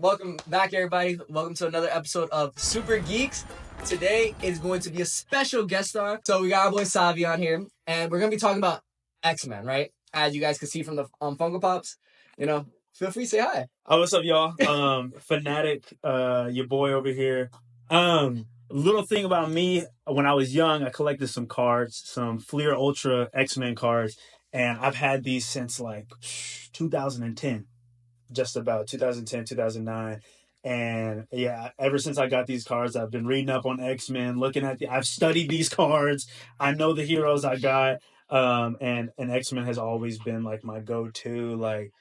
Welcome back, everybody. Welcome to another episode of Super Geeks. Today is going to be a special guest star. So we got our boy Savi on here, and we're going to be talking about X-Men, right? As you guys can see from the Funko Pops, feel free to say hi. Oh, what's up, y'all? Fanatic, your boy over here. Little thing about me, when I was young, I collected some cards, some Fleer Ultra X-Men cards, and I've had these since like 2010, just about 2010, 2009. And yeah, ever since I got these cards, I've been reading up on X-Men, I've studied these cards. I know the heroes I got. And X-Men has always been like my go-to, like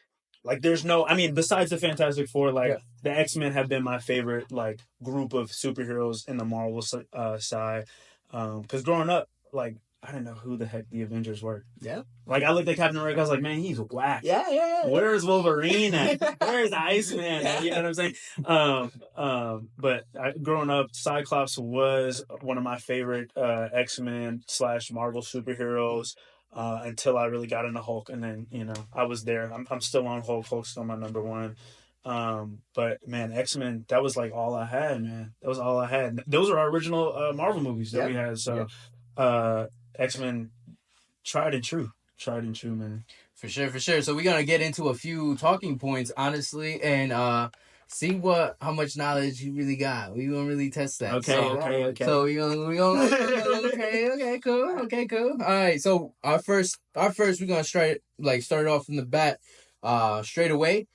there's no, I mean, besides the Fantastic Four, the X-Men have been my favorite like group of superheroes in the Marvel side. Because growing up, like I didn't know who the heck the Avengers were. Yeah. Like I looked at Captain America, I was like, man, he's whack. Yeah. Where's Wolverine at? Where's Iceman at? You know what I'm saying? But growing up, Cyclops was one of my favorite X-Men / Marvel superheroes. Until I really got into Hulk, and then I was there. I'm still on Hulk. Hulk's still my number one. But man, X-Men, that was like all I had, man. That was all I had. Those are our original Marvel movies that we had. So X-Men, tried and true, man. For sure. So we're gonna get into a few talking points, honestly, and see how much knowledge you really got. We gonna really test that. Okay. So we gonna okay, cool. All right. So our first, we're gonna start it off from the bat, straight away.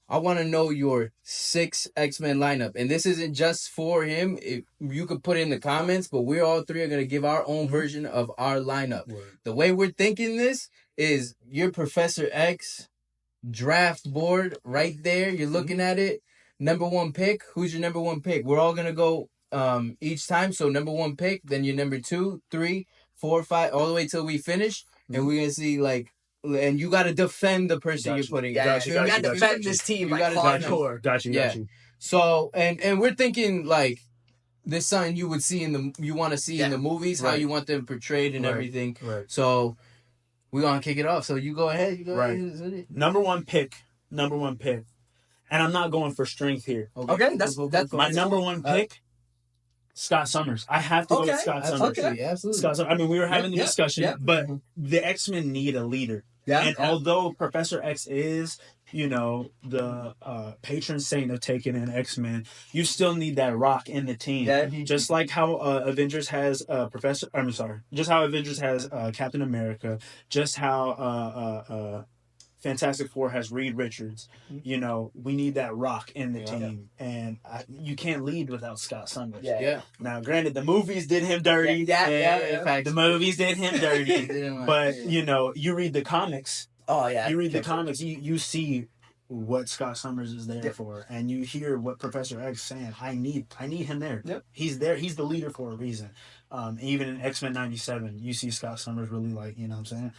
I want to know your 6 X-Men lineup, and this isn't just for him. You could put it in the comments, but we're all three are gonna give our own version of our lineup. Word. The way we're thinking this is your Professor X draft board right there. You're looking at it. Number 1 pick. Who's your number 1 pick? We're all gonna go each time. So number 1 pick, then your number 2, 3, 4, 5, all the way till we finish, and we're gonna see and you gotta defend the person you're putting. You gotta defend this team. You gotta hardcore. Got you. So and we're thinking like this something you would see you want to see in the movies, how you want them portrayed and everything. Right. So we're gonna kick it off. So you go ahead. Ahead. Number one pick. And I'm not going for strength here. Okay, that's my number 1 pick. Scott Summers. I have to go with Scott Summers. Okay, absolutely. Scott Summers. I mean, we were having the discussion, but the X-Men need a leader. Although Professor X is, the patron saint of taking in X-Men, you still need that rock in the team. Yeah. Just like how Avengers has Captain America, just how Fantastic Four has Reed Richards. We need that rock in the team, and you can't lead without Scott Summers. Yeah. Now, granted, the movies did him dirty. In fact, the movies did him dirty. But you read the comics. Oh yeah. You read the comics. You see what Scott Summers is there for, and you hear what Professor X saying. I need him there. Yep. He's there. He's the leader for a reason. Even in X-Men '97, you see Scott Summers really what I'm saying.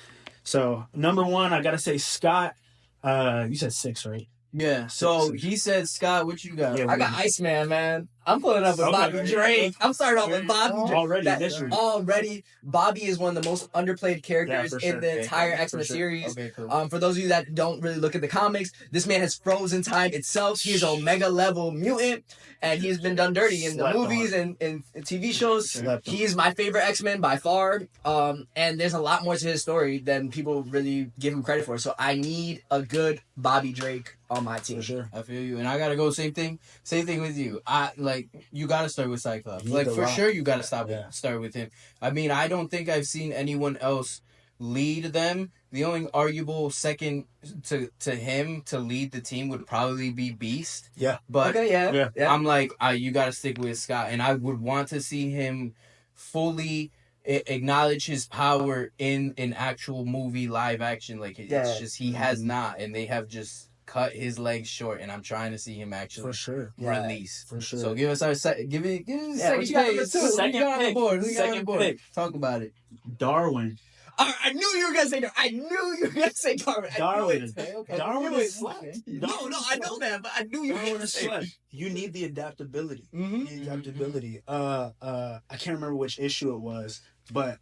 So, number 1, I got to say Scott. You said 6, right? Yeah. So, he said Scott. What you got? Yeah, I got Iceman, man. I'm pulling up with Bobby Drake. I'm starting off with Bobby Drake. Already, Bobby is one of the most underplayed characters in the entire X-Men series. Okay, cool. For those of you that don't really look at the comics, this man has frozen time itself. He is an Omega level mutant, and he's been done dirty in the movies and TV shows. He is my favorite X-Men by far. And there's a lot more to his story than people really give him credit for. So I need a good Bobby Drake on my team. For sure. I feel you. And I gotta go same thing with you. You gotta start with Cyclops. Sure you gotta start with him. I mean, I don't think I've seen anyone else lead them. The only arguable second to him to lead the team would probably be Beast. Yeah. But yeah. I'm you gotta stick with Scott, and I would want to see him fully acknowledge his power in an actual movie live action. It's just he has not, and they have just cut his legs short, and I'm trying to see him actually release. For sure. So give us our give it second pick. Second pick. Talk about it. Darwin. I knew you were gonna say Darwin. I knew you were gonna say Darwin. Darwin is slept. No, I know that, but I knew you were gonna say slept. You need the adaptability. Mm-hmm. I can't remember which issue it was, but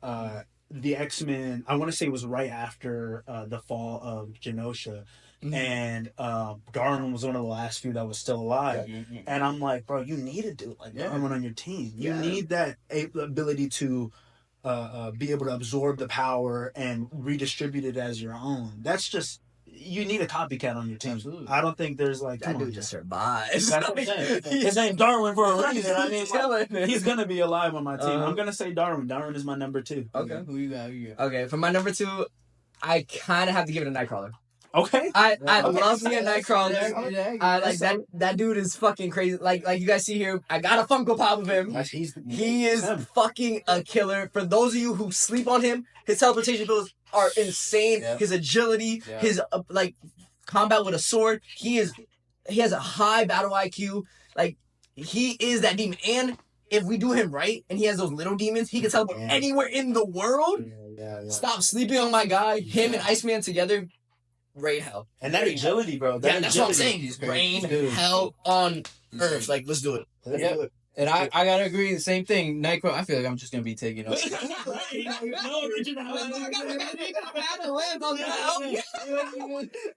the X-Men, I want to say it was right after the fall of Genosha. and Darwin was one of the last few that was still alive. And I'm like, bro, you need a dude like Darwin on your team. You need that ability to be able to absorb the power and redistribute it as your own. That's just, you need a copycat on your team. Absolutely. I don't think there's like, That dude just survives. That's what I'm saying. His name's Darwin for a reason. I mean, he's gonna be alive on my team. I'm gonna say Darwin. Darwin is my number 2. Okay. Who you got? Who you got? Okay, for my number 2, I kind of have to give it a Nightcrawler. Okay. I love me a Nightcrawler. Like that dude is fucking crazy. Like you guys see here, I got a Funko Pop of him. He is fucking a killer. For those of you who sleep on him, his teleportation abilities are insane. Yep. His agility, Yep. his like combat with a sword. He has a high battle IQ. Like he is that demon. And if we do him right, and he has those little demons, he can teleport anywhere in the world. Stop sleeping on my guy. Him and Iceman together. Rain hell. And that agility, bro. That's what I'm saying. Rain hell on Earth. Like, let's do it. Let's do it. And I gotta agree, the same thing. Nightcrawler, I feel like I'm just gonna be taking up.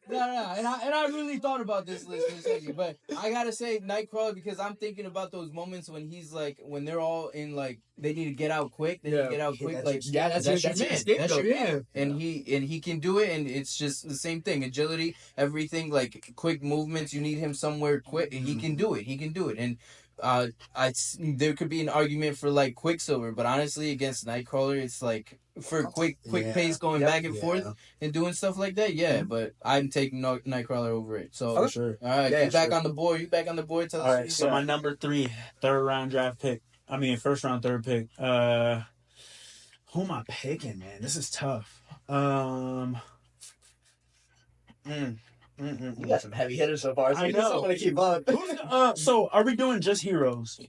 No, and I really thought about this list for a second, but I gotta say Nightcrawler because I'm thinking about those moments when he's like, when they're all in like, they need to get out quick. They need to get out quick. Like, that's your man. That's your man. And he can do it, and it's just the same thing. Agility, everything, like quick movements. You need him somewhere quick, and he can do it. He can do it, and. There could be an argument for like Quicksilver, but honestly, against Nightcrawler, it's like for quick pace going back and forth and doing stuff like that. Yeah, but I'm taking Nightcrawler over it. So for sure. All right, you back on the board. You back on the board. Tell us. All right. So my number 3, third round draft pick. I mean, first round third pick. Who am I picking, man? This is tough. You got some heavy hitters so far. So I know. I'm gonna keep up. So are we doing just heroes?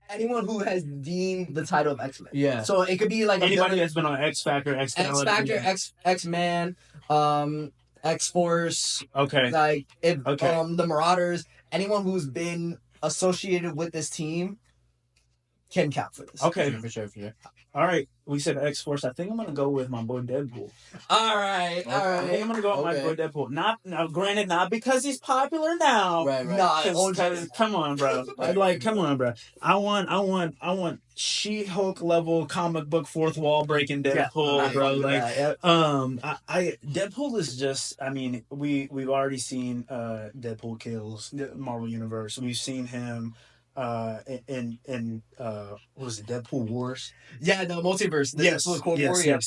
Anyone who has deemed the title of X-Men. Yeah. So it could be like Anybody that's been on X Factor, X-Man, X-Force. Okay. Like the Marauders. Anyone who's been associated with this team can count for this. Okay. For sure. All right. We said X-Force. I think I'm gonna go with my boy Deadpool. All right. I think I'm gonna go with my boy Deadpool. Not granted, not because he's popular now. Right. Nah, come on, bro. Come on, bro. I want She-Hulk level comic book fourth wall breaking Deadpool, bro. Deadpool is just. I mean, we've already seen Deadpool kills the Marvel Universe. We've seen him. In what was it, Deadpool Wars? Yeah, the multiverse. Yes.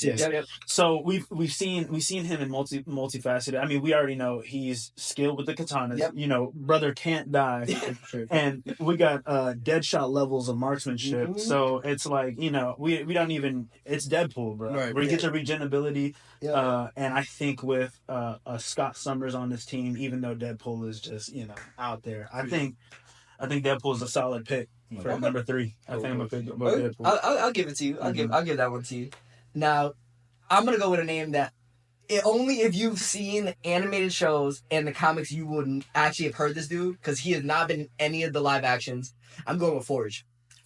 Yep. So we've seen him in multifaceted. I mean, we already know he's skilled with the katanas. Yep. You know, brother can't die. And we got Deadshot levels of marksmanship. Mm-hmm. So it's like, you know, we don't even. It's Deadpool, bro. Right. Where he gets a regen ability. Yeah. And I think with Scott Summers on this team, even though Deadpool is just, you know, out there, I think Deadpool is a solid pick for number 3. I think I'm a pick Deadpool. I'll give it to you. I'll give that one to you. Now, I'm gonna go with a name that only if you've seen animated shows and the comics you wouldn't actually have heard this dude, because he has not been in any of the live actions. I'm going with Forge.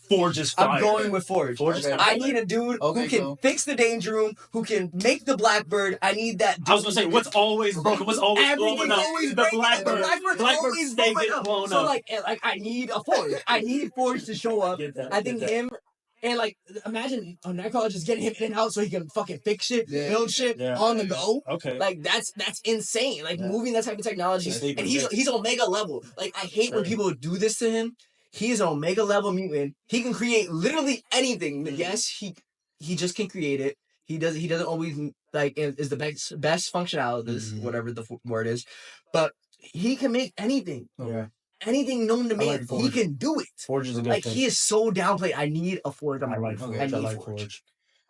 Forge is fire. I'm going with Forge. I need a dude who can fix the danger room, who can make the Blackbird. I need that dude. I was going to say, what's always broken? What's always blowing up? The Blackbird. Blackbird's they get blown so, up. So, I need a Forge. I need Forge to show up. I think him... And, imagine a Nightcrawler just getting him in and out so he can fucking fix shit, build shit on the go. Okay. That's insane. Moving that type of technology. And he's Omega level. I hate when people do this to him. He is an Omega level mutant. He can create literally anything. Yes, he just can create it. He doesn't always, is the best functionality, whatever the word is. But he can make anything. Okay. Anything known to man, he can do it. Forge is a good pick. He is so downplayed. I need a Forge on my like Forge. I like Forge.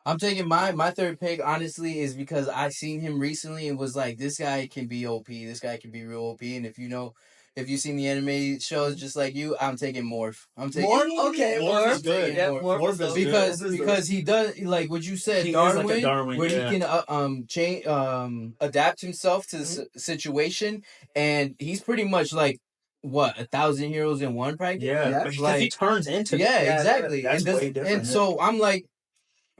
I'm taking my third pick, honestly, is because I seen him recently and was like, this guy can be OP. This guy can be real OP. And if you've seen the anime shows just like you, I'm taking Morph. Morph? Okay, Morph is good. Yeah, Morph is because he does, like what you said, he Darwin, is like a Darwin, where he can adapt himself to the situation, and he's pretty much like, what, 1,000 heroes in one practice? Yeah, because he turns into exactly. That's way different. And so I'm like,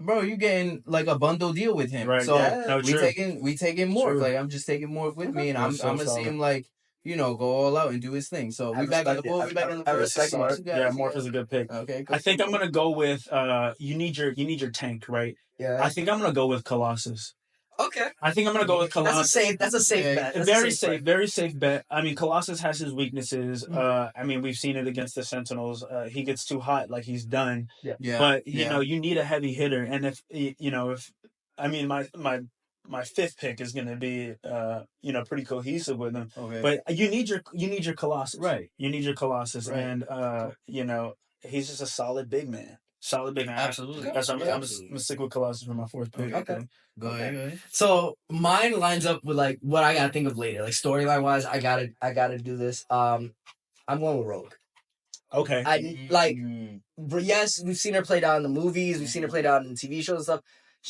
bro, you getting like a bundle deal with him. Right. So Yeah. No, we true. taking Morph. True. Like I'm just taking Morph with me, and I'm That's so gonna see solid. him like go all out and do his thing. So I we back on the respect it. board. We back on the I board. respect Smart. it. Yeah, Morph is a good pick. Okay, I think I'm gonna go with you need your tank, right? Yeah. I think I'm gonna go with Colossus. Okay. I think I'm gonna go with Colossus. That's a safe bet. That's Very a safe bet. very safe bet. I mean, Colossus has his weaknesses. I mean, we've seen it against the Sentinels. He gets too hot, like he's done. Yeah. But you know, you need a heavy hitter, and if I mean, my fifth pick is gonna be pretty cohesive with him. Okay. But you need your Colossus, Right. You need your Colossus, Right. and he's just a solid big man. Solid big man. Absolutely. That's I'm gonna Absolutely. stick with Colossus for my fourth pick. Okay. Go ahead. So mine lines up with like what I gotta think of later. Like storyline wise, I gotta do this. I'm going with Rogue. Okay. But yes, we've seen her played out in the movies. We've seen her played out in TV shows and stuff.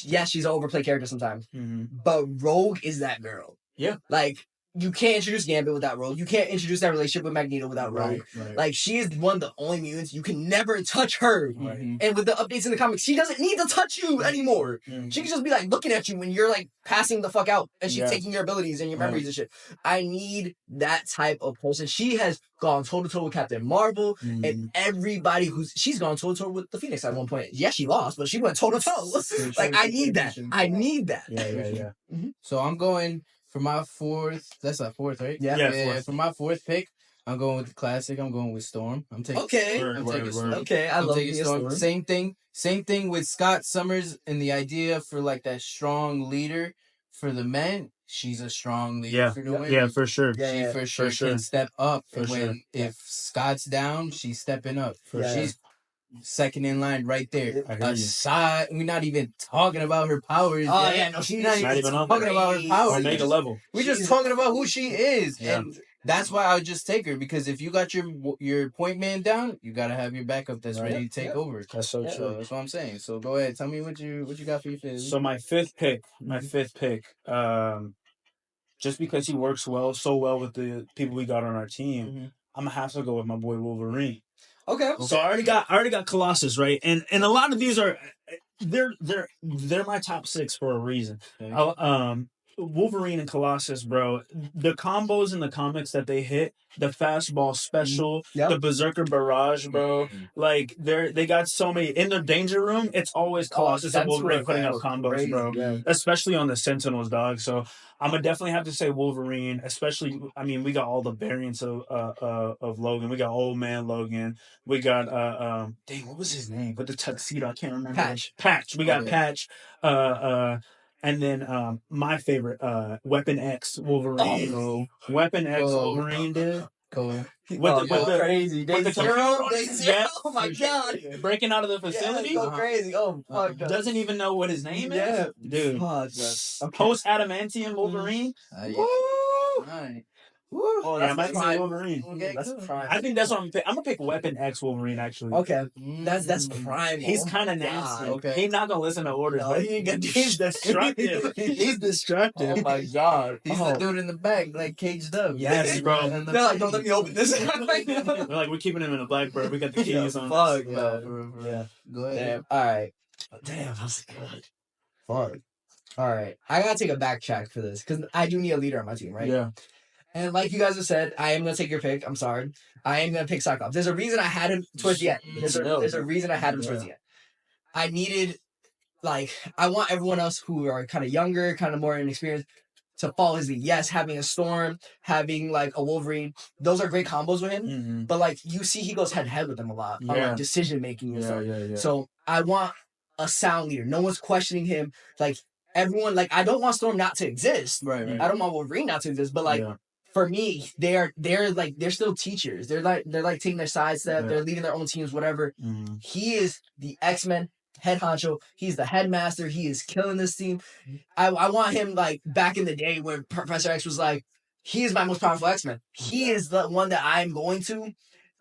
Yes, she's an overplayed character sometimes. But Rogue is that girl. Yeah. Like, you can't introduce Gambit without Rogue. You can't introduce that relationship with Magneto without Rogue. Right. Like, she is one of the only mutants. You can never touch her. Right. And with the updates in the comics, she doesn't need to touch you anymore. She can just be like looking at you when you're like passing the fuck out and she's taking your abilities and your memories and shit. I need that type of person. She has gone toe to toe with Captain Marvel and everybody she's gone toe to toe with the Phoenix at one point. Yeah, she lost, but she went toe to toe. Like, I need that. I need that. Yeah. So I'm going for my fourth. That's our fourth, right? Yeah. For my fourth pick, I'm going with the classic. I'm going with Storm. I'm taking. Okay. I'm taking Storm. Okay, I love the Storm. Same thing with Scott Summers and the idea for like that strong leader for the men. She's a strong leader for the women. Yeah, for sure. She for sure can step up. If Scott's down, she's stepping up. She's second in line right there. Aside, we're not even talking about her powers. Oh yeah, no, she's not even talking about her powers. Omega level. We're just talking about who she is, and that's why I would just take her, because if you got your point man down, you gotta have your backup that's ready to take over. That's so true. So that's what I'm saying. So go ahead, tell me what you got for your fifth. So my fifth pick, just because he works so well with the people we got on our team, I'm gonna have to go with my boy Wolverine. Okay. So I already got Colossus, right? And a lot of these are they're my top 6 for a reason. Okay. Wolverine and Colossus, bro, the combos in the comics that they hit, the fastball special, the Berserker barrage, bro, like they got so many in the danger room. It's always Colossus and Wolverine putting up combos, bro, especially on the Sentinels, dog. So I'm gonna definitely have to say Wolverine, especially. I mean, we got all the variants of Logan. We got Old Man Logan. We got dang, what was his name? With the tuxedo, I can't remember. Patch. We got Patch. And then my favorite, Weapon X Wolverine. Weapon X Wolverine, dude. Cool. Crazy. Oh my god. Breaking out of the facility. Go crazy. Oh fuck. Doesn't even know what his name is. Dude. Post adamantium Wolverine. Woo! Right. Oh, yeah, I might say Wolverine. Okay, that's prime. I think that's what I'm gonna pick Weapon X Wolverine, actually. Okay. That's prime. He's kind of nasty. Okay. He's not gonna listen to orders, No, but he's destructive. He's destructive. Oh my god. He's the dude in the back, like caged up. Yes, bro. They're like, don't let me open this. They're like, we're keeping him in a Blackbird. We got the keys on. Fuck, Yeah. Go ahead. Damn. All right. Damn, that's good. Fuck. All right. I gotta take a backtrack for this because I do need a leader on my team, right? Yeah. And like you guys have said, I am gonna take your pick. I'm sorry. I am gonna pick Cyclops. There's a reason I had him towards the end. There's a reason I had him towards the end. I needed, like, I want everyone else who are kind of younger, kind of more inexperienced, to follow his lead. Yes, having a Storm, having like a Wolverine, those are great combos with him. But like you see, he goes head to head with them a lot on like decision making and stuff. So I want a sound leader. No one's questioning him. Like everyone, like I don't want Storm not to exist. Right. I don't want Wolverine not to exist. But like for me, they're still teachers. They're like taking their side step. They're leading their own teams. Whatever. He is the X-Men head honcho. He's the headmaster. He is killing this team. I want him like back in the day where Professor X was like, he is my most powerful X-Men. He is the one that I'm going to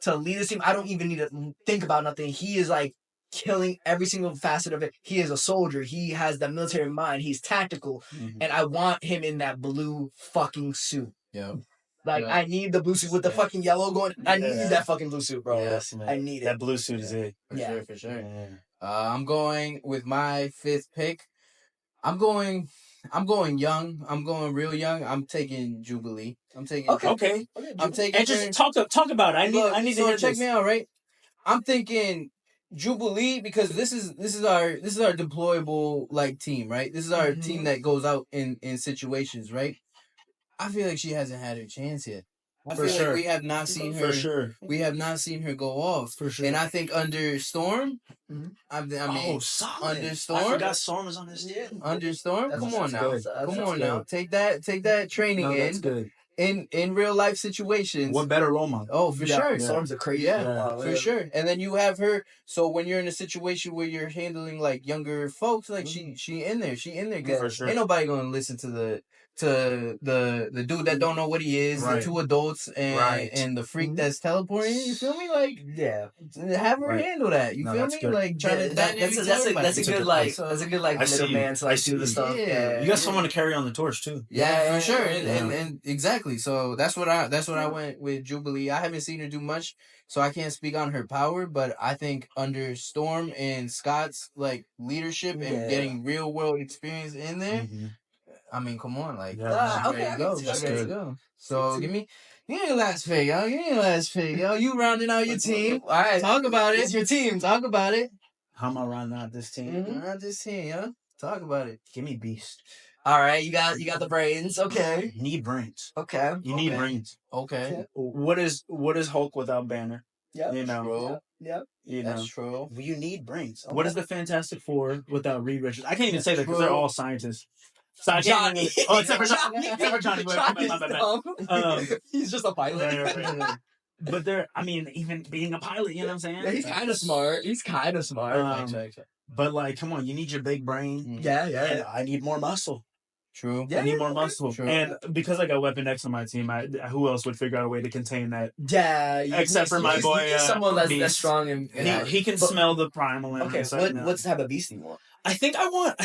lead this team. I don't even need to think about nothing. He is like killing every single facet of it. He is a soldier. He has that military mind. He's tactical. And I want him in that blue fucking suit. Yeah. Like, I need the blue suit with the fucking yellow going. I need that fucking blue suit, bro. Yes, man. I need it. That blue suit is it. For sure. I'm going with my 5th pick. I'm going young. I'm going real young. I'm taking Jubilee. I'm taking. Okay. I'm taking. And just talk about it. I need to hear check this. me out, right? I'm thinking Jubilee because this is our deployable like team, right? This is our team that goes out in situations, right? I feel like she hasn't had her chance yet. I feel like we have not seen her. For sure. We have not seen her go off. For sure. And I think under Storm, I mean, solid. under Storm. I forgot Storm was on this team. Under Storm. Come on now. Good. Come on now. Take that training That's good. in real life situations. What better role model? Oh, for sure. Storm's a crazy for sure. And then you have her. So when you're in a situation where you're handling like younger folks, like she in there. For sure. Ain't nobody gonna listen to the dude that don't know what he is, the 2 adults and the freak that's teleporting. You feel me? Like have her handle that. You feel me? Good. Like trying to that's a good middleman to like do the stuff. Yeah. You got someone to carry on the torch too. Yeah, for sure. And exactly. So that's what I went with Jubilee. I haven't seen her do much, so I can't speak on her power, but I think under Storm and Scott's like leadership and getting real world experience in there, I mean, come on, like okay, ready to go. So give me your last pick, yo. Give me your last pick, yo. You rounding out your team. All right, talk about it. It's your team. Talk about it. How am I rounding out this team? Round out this team, yo. Talk about it. Give me Beast. All right, you got the brains. Okay. You need brains. Okay. You need brains. Okay. What is Hulk without Banner? Yeah. You know. Yep. You know. That's true. You need brains. Okay. What is the Fantastic Four without Reed Richards? I can't even say that because they're all scientists. So I Johnny. Except for Johnny. He's just a pilot. But they're, I mean, even being a pilot, you know what I'm saying? Yeah, he's kind of smart. But like, come on, you need your big brain. Yeah. And I need more muscle. True. I need more muscle. True. And because I got Weapon X on my team, who else would figure out a way to contain that? Yeah. Except for my boy. Someone that's strong and he can smell the primal. Okay. What type of beast do you want? I think I want.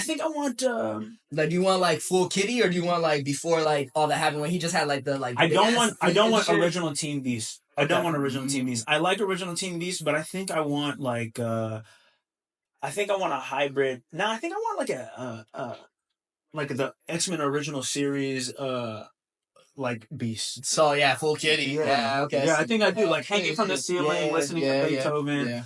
Like, do you want like full kitty, or do you want like before like all that happened when he just had like the like? I don't want original Team Beast. I don't want original Team Beast. I like original Team Beast, but I think I want like I think I want a hybrid. No, I think I want like the X-Men original series like Beast. So yeah, full kitty. Yeah, okay. Yeah, I think I do. Like hanging from the ceiling, listening to Beethoven.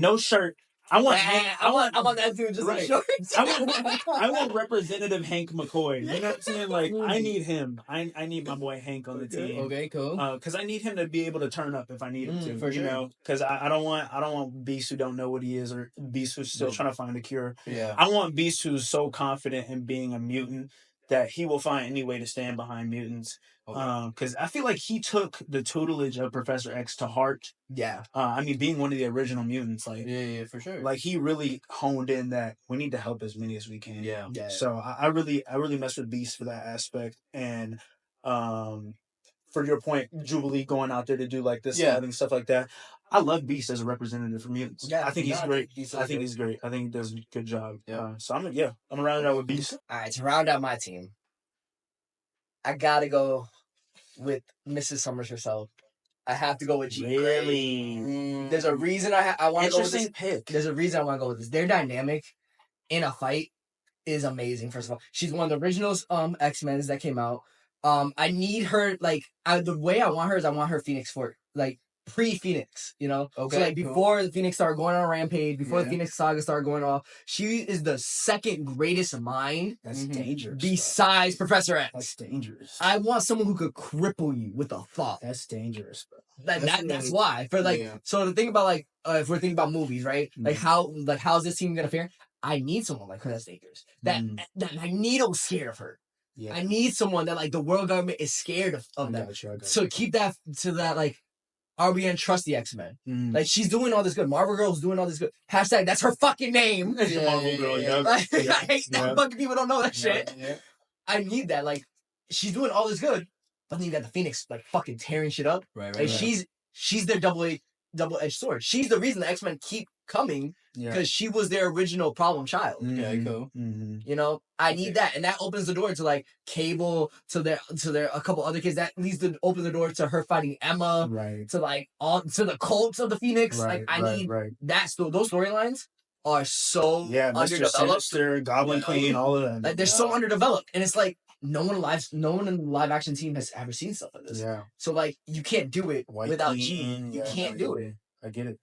No shirt. I want that dude just in shorts. I want Representative Hank McCoy. You know what I'm saying? Like, I need him. I need my boy Hank on the team. Okay, cool. Because I need him to be able to turn up if I need him to. For sure. You know, because I don't want Beast who don't know what he is, or Beast who's still trying to find a cure. Yeah. I want Beast who's so confident in being a mutant that he will find any way to stand behind mutants. Because I feel like he took the tutelage of Professor X to heart. Yeah. I mean, being one of the original mutants, like yeah, for sure. Like he really honed in that we need to help as many as we can. Yeah. So I really mess with Beast for that aspect, and for your point, Jubilee going out there to do like this and stuff like that. I love Beast as a representative for mutants. Yeah, I think he's great. I think he's great. I think he does a good job. Yeah. So I'm gonna round it out with Beast. All right, to round out my team, I gotta go with Mrs. Summers herself. I have to go with Jean Grey. There's a reason I want to go with this. Pick. There's a reason I want to go with this. Their dynamic in a fight is amazing. First of all, she's one of the original X-Men's that came out. I need her the way I want her is I want her Phoenix for like pre-Phoenix, you know? Okay. So like before the Phoenix started going on a rampage, before the Phoenix saga started going off, she is the second greatest mind. That's dangerous. Besides Professor X. That's dangerous. I want someone who could cripple you with a thought. That's dangerous, bro. That's why. For so the thing about if we're thinking about movies, right? Like how's this team gonna fare? I need someone like her that's dangerous. That Magneto's scared of her. Yeah. I need someone that the world government is scared of them. So keep that to that are we gonna trust the X-Men? Like she's doing all this good. Marvel Girl's doing all this good. Hashtag that's her fucking name. Marvel Girl, I hate that fucking people don't know that shit. Yeah. I need that. She's doing all this good, but then you got the Phoenix fucking tearing shit up. Right. She's their double-edged sword. She's the reason the X-Men keep coming because she was their original problem child. Yeah, cool. You know, I need that, and that opens the door to Cable, to their a couple other kids. That leads to open the door to her fighting Emma, right? To all to the cults of the Phoenix. Right, I need that. Those storylines are so Mr. underdeveloped. Sinister, Goblin Queen, all of that. Like they're so underdeveloped, and it's like no one in the live action team has ever seen stuff like this. Yeah. So like you can't do it without G. You can't do it. I get it.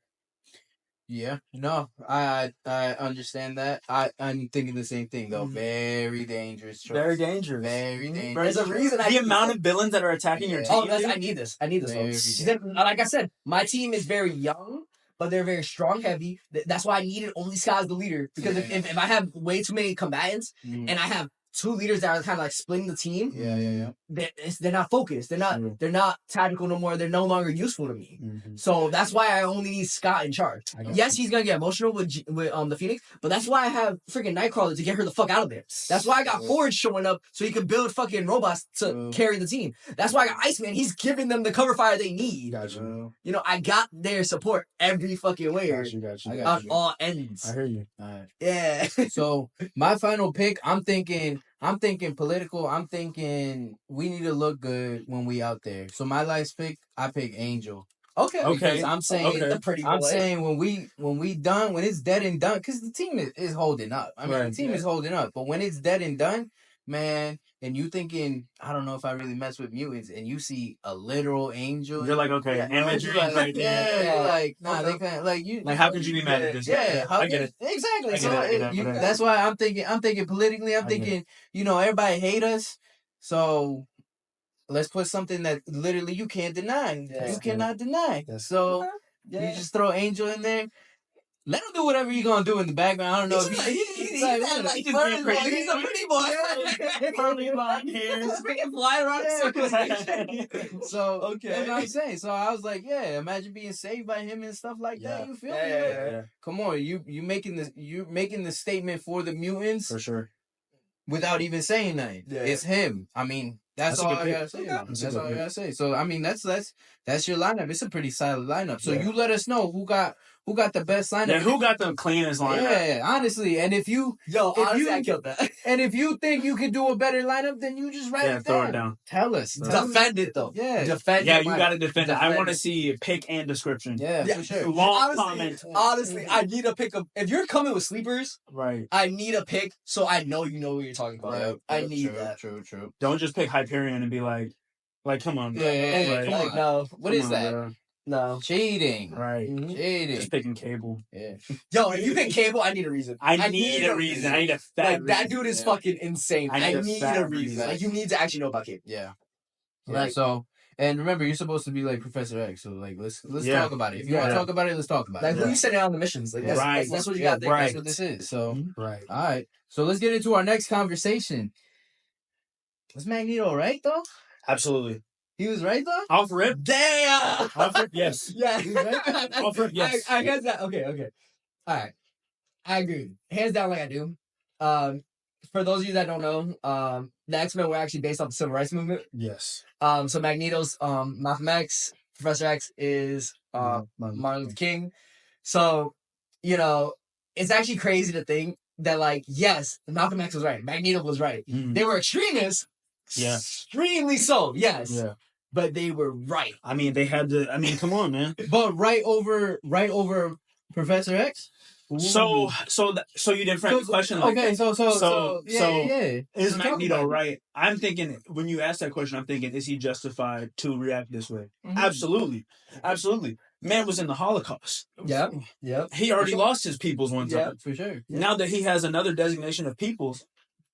Yeah, no, I understand that. I'm thinking the same thing though. Very dangerous. Choice. Very dangerous. Very dangerous. There's a reason. The amount of villains that are attacking your team. Oh, I need this. Like I said, my team is very young, but they're very strong heavy. That's why I needed only Sky as the leader, because if I have way too many combatants and I have two leaders that are kind of like splitting the team, they're not focused. They're not tactical no more. They're no longer useful to me. Mm-hmm. So that's why I only need Scott in charge. Yes, he's gonna get emotional with the Phoenix, but that's why I have freaking Nightcrawler to get her the fuck out of there. That's why I got Forge showing up so he can build fucking robots to carry the team. That's why I got Iceman. He's giving them the cover fire they need. Gotcha. You know, I got their support every fucking way. Gotcha. On all ends. I hear you. All right. Yeah. So my final pick, I'm thinking political. I'm thinking we need to look good when we out there. So my last pick, I pick Angel. Okay. Because I'm saying the pretty boy. I'm saying when it's dead and done, because the team is holding up. I mean, the team is holding up, but when it's dead and done, man, and you thinking, I don't know if I really mess with mutants, and you see a literal angel, you're like, okay, imagery right there. Yeah, like, nah, they can't, like, you. Like, how could you be mad at this? Yeah, I get it. Exactly. That's why I'm thinking politically, I'm thinking, everybody hate us, so let's put something that literally you can't deny. You cannot deny. So you just throw Angel in there. Let him do whatever you're gonna do in the background. I don't know if he's a pretty boy. Curly long hair. He's freaking flying around in circles. So that's what I'm saying. So I was like, yeah, imagine being saved by him and stuff like that. You feel me? Yeah. Come on, you making the statement for the mutants for sure without even saying nothing. Yeah. It's him. I mean, that's all I gotta say. That's all I gotta say. So I mean, that's your lineup. It's a pretty solid lineup. So you let us know who got the best lineup. Yeah, who got the cleanest lineup? Yeah, honestly. And if you I killed that. And if you think you can do a better lineup, then you just write it down. Throw it down. Tell us. Defend it though. Yeah. Defend it. You gotta defend it. I want to see pick and description. Yeah, for sure. Long comment. Honestly, I need a pick of, if you're coming with sleepers, right? I need a pick so I know you know what you're talking about. Yeah, I need that. True. Don't just pick Hyperion and be like, come on. Yeah. Come on. No. What is that? Bro. No. Cheating. Right. Mm-hmm. Cheating. Just picking Cable. Yeah. Yo, if you pick Cable, I need a reason. I need a reason. I need a fat reason. That dude is fucking insane. I need a reason. reason. Like, you need to actually know about Cable. Yeah. Like, so, and remember, you're supposed to be like Professor X. So, like, let's talk about it. If you want to talk about it, let's talk about it. Like, who you sending out on the missions? Like, that's what you got there. Right. That's what this is. So, right. All right. So, let's get into our next conversation. Was Magneto right, though? Absolutely. He was right, though? Off rip? Damn! Off rip, yes. Yeah. Off rip, yes. I hands down. Okay. All right. I agree. Hands down like I do. For those of you that don't know, the X-Men were actually based off the Civil Rights Movement. Yes. So Magneto's Malcolm X, Professor X is Martin Luther King. So, it's actually crazy to think that, like, yes, Malcolm X was right. Magneto was right. They were extremists. Yeah. Extremely so, yes. Yeah. But they were right. I mean, they had to. I mean, come on, man. But right over Professor X. Ooh. So you didn't frame the question like okay. So yeah. Is Magneto right? I'm thinking when you ask that question, I'm thinking, is he justified to react this way? Mm-hmm. Absolutely. Man was in the Holocaust. Yep. He already lost his peoples one time. Yeah, for sure. Yep. Now that he has another designation of peoples,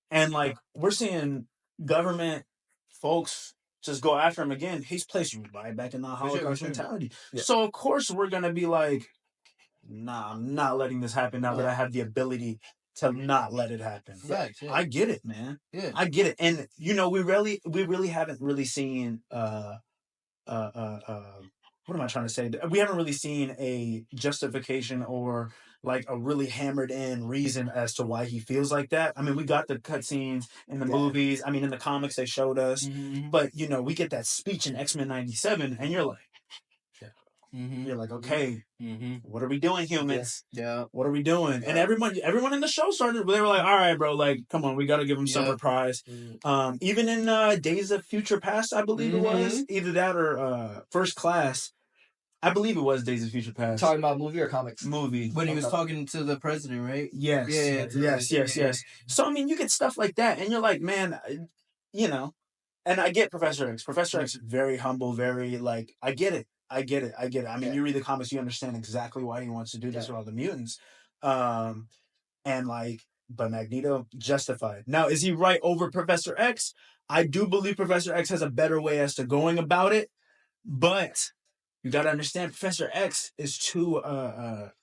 and like we're seeing government folks just go after him again, he's placed right back in the Holocaust mentality. Yeah. So of course we're gonna be like, nah, I'm not letting this happen now that I have the ability to not let it happen. Right. Yeah. I get it, man. Yeah. I get it. And we really haven't really seen what am I trying to say? We haven't really seen a justification or like a really hammered in reason as to why he feels like that. I mean, we got the cutscenes in the movies. I mean, in the comics they showed us, but we get that speech in X-Men '97, and you're like, you're like, okay, what are we doing, humans? Yeah. What are we doing? And everyone in the show started. They were like, all right, bro, like, come on, we got to give him some reprise. Even in Days of Future Past, I believe it was either that or First Class. I believe it was Days of Future Past. Talking about movie or comics? Movie. When he was talking to the president, right? Yes. Yeah. Yes. So, I mean, you get stuff like that, and you're like, man, you know, and I get Professor X. Professor X is very humble, very, like, I get it. I mean, you read the comics, you understand exactly why he wants to do this with all the mutants. And, like, but Magneto justified. Now, is he right over Professor X? I do believe Professor X has a better way as to going about it, but you got to understand Professor X is too what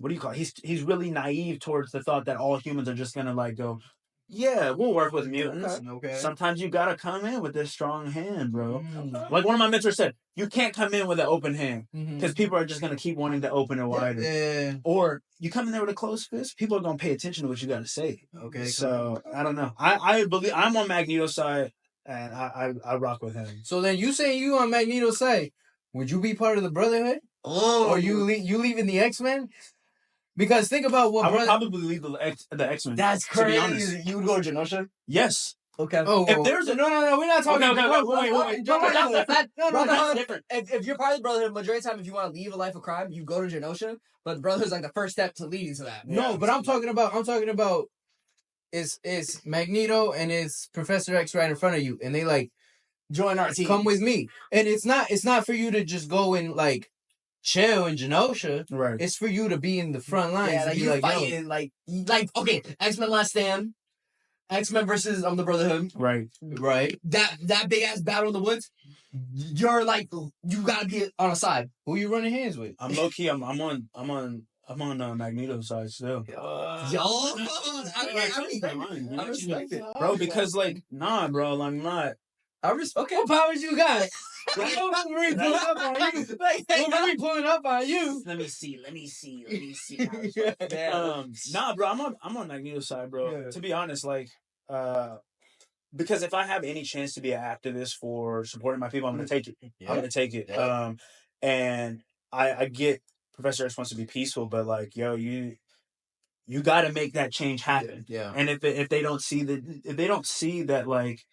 do you call it? He's really naive towards the thought that all humans are just gonna like go, yeah, we'll work with mutants. Okay. Sometimes you gotta come in with this strong hand, bro. Like one of my mentors said, you can't come in with an open hand because people are just gonna keep wanting to open it wider. Yeah. Or you come in there with a closed fist, people are gonna pay attention to what you gotta say. Okay. So I don't know. I believe I'm on Magneto's side, and I rock with him. So then you say you on Magneto's side, would you be part of the Brotherhood? Oh, or you leaving the X-Men? Because think about what I would probably leave the X-Men. That's crazy. You would go to Genosha? Yes. Okay. Oh, if there's a no, we're not talking. Wait. That's different. If you're part of the Brotherhood, majority of the time, if you want to leave a life of crime, you go to Genosha. But the Brotherhood's like the first step to leading to that. No, but I'm talking about it's Magneto and it's Professor X right in front of you, and they like join our team. Come with me, and it's not for you to just go and like chill in Genosha. Right. It's for you to be in the front lines. Yeah, like you fighting, like okay, X-Men Last Stand, X-Men versus the Brotherhood. Right. That big ass battle in the woods. You're like, you gotta be on a side. Who you running hands with? I'm low key. I'm on Magneto's side still. I respect it, bro. Because like, nah, bro. I'm not. Okay. What powers you got? Wolverine pulling up on you. Let me see. Nah, bro. I'm on Magneto's side, bro. Yeah. To be honest, like, because if I have any chance to be an activist for supporting my people, I'm gonna take it. Yeah. I'm gonna take it. Yeah. And I get Professor X wants to be peaceful, but like, yo, you got to make that change happen. Yeah. And if they don't see that, like,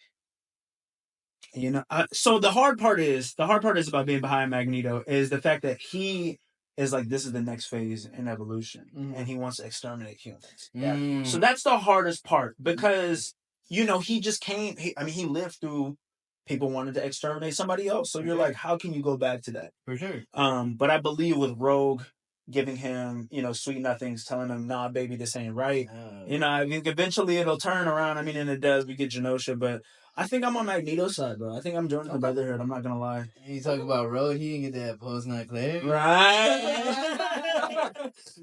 you know, so the hard part is about being behind Magneto is the fact that he is like, this is the next phase in evolution, and he wants to exterminate humans. Yeah. So that's the hardest part because, you know, he just came. He lived through people wanted to exterminate somebody else. So you're like, how can you go back to that? For sure. But I believe with Rogue giving him, you know, sweet nothings, telling him, nah, baby, this ain't right. You know, I think eventually it'll turn around. I mean, and it does. We get Genosha, but I think I'm on Magneto's side, bro. I think I'm joining the Brotherhood. I'm not gonna lie. You talk about Rogue, he didn't get that post-nut clear. Right.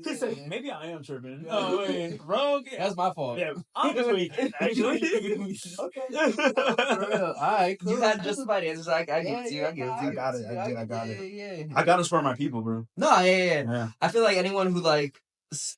He said, maybe I am tripping. Oh, wait. Rogue? That's my fault. Yeah, I'm tweaking, actually. Okay. All right, cool. You had justified answers. I give it to you. I got it. Yeah. I got to support my people, bro. No, yeah. I feel like anyone who like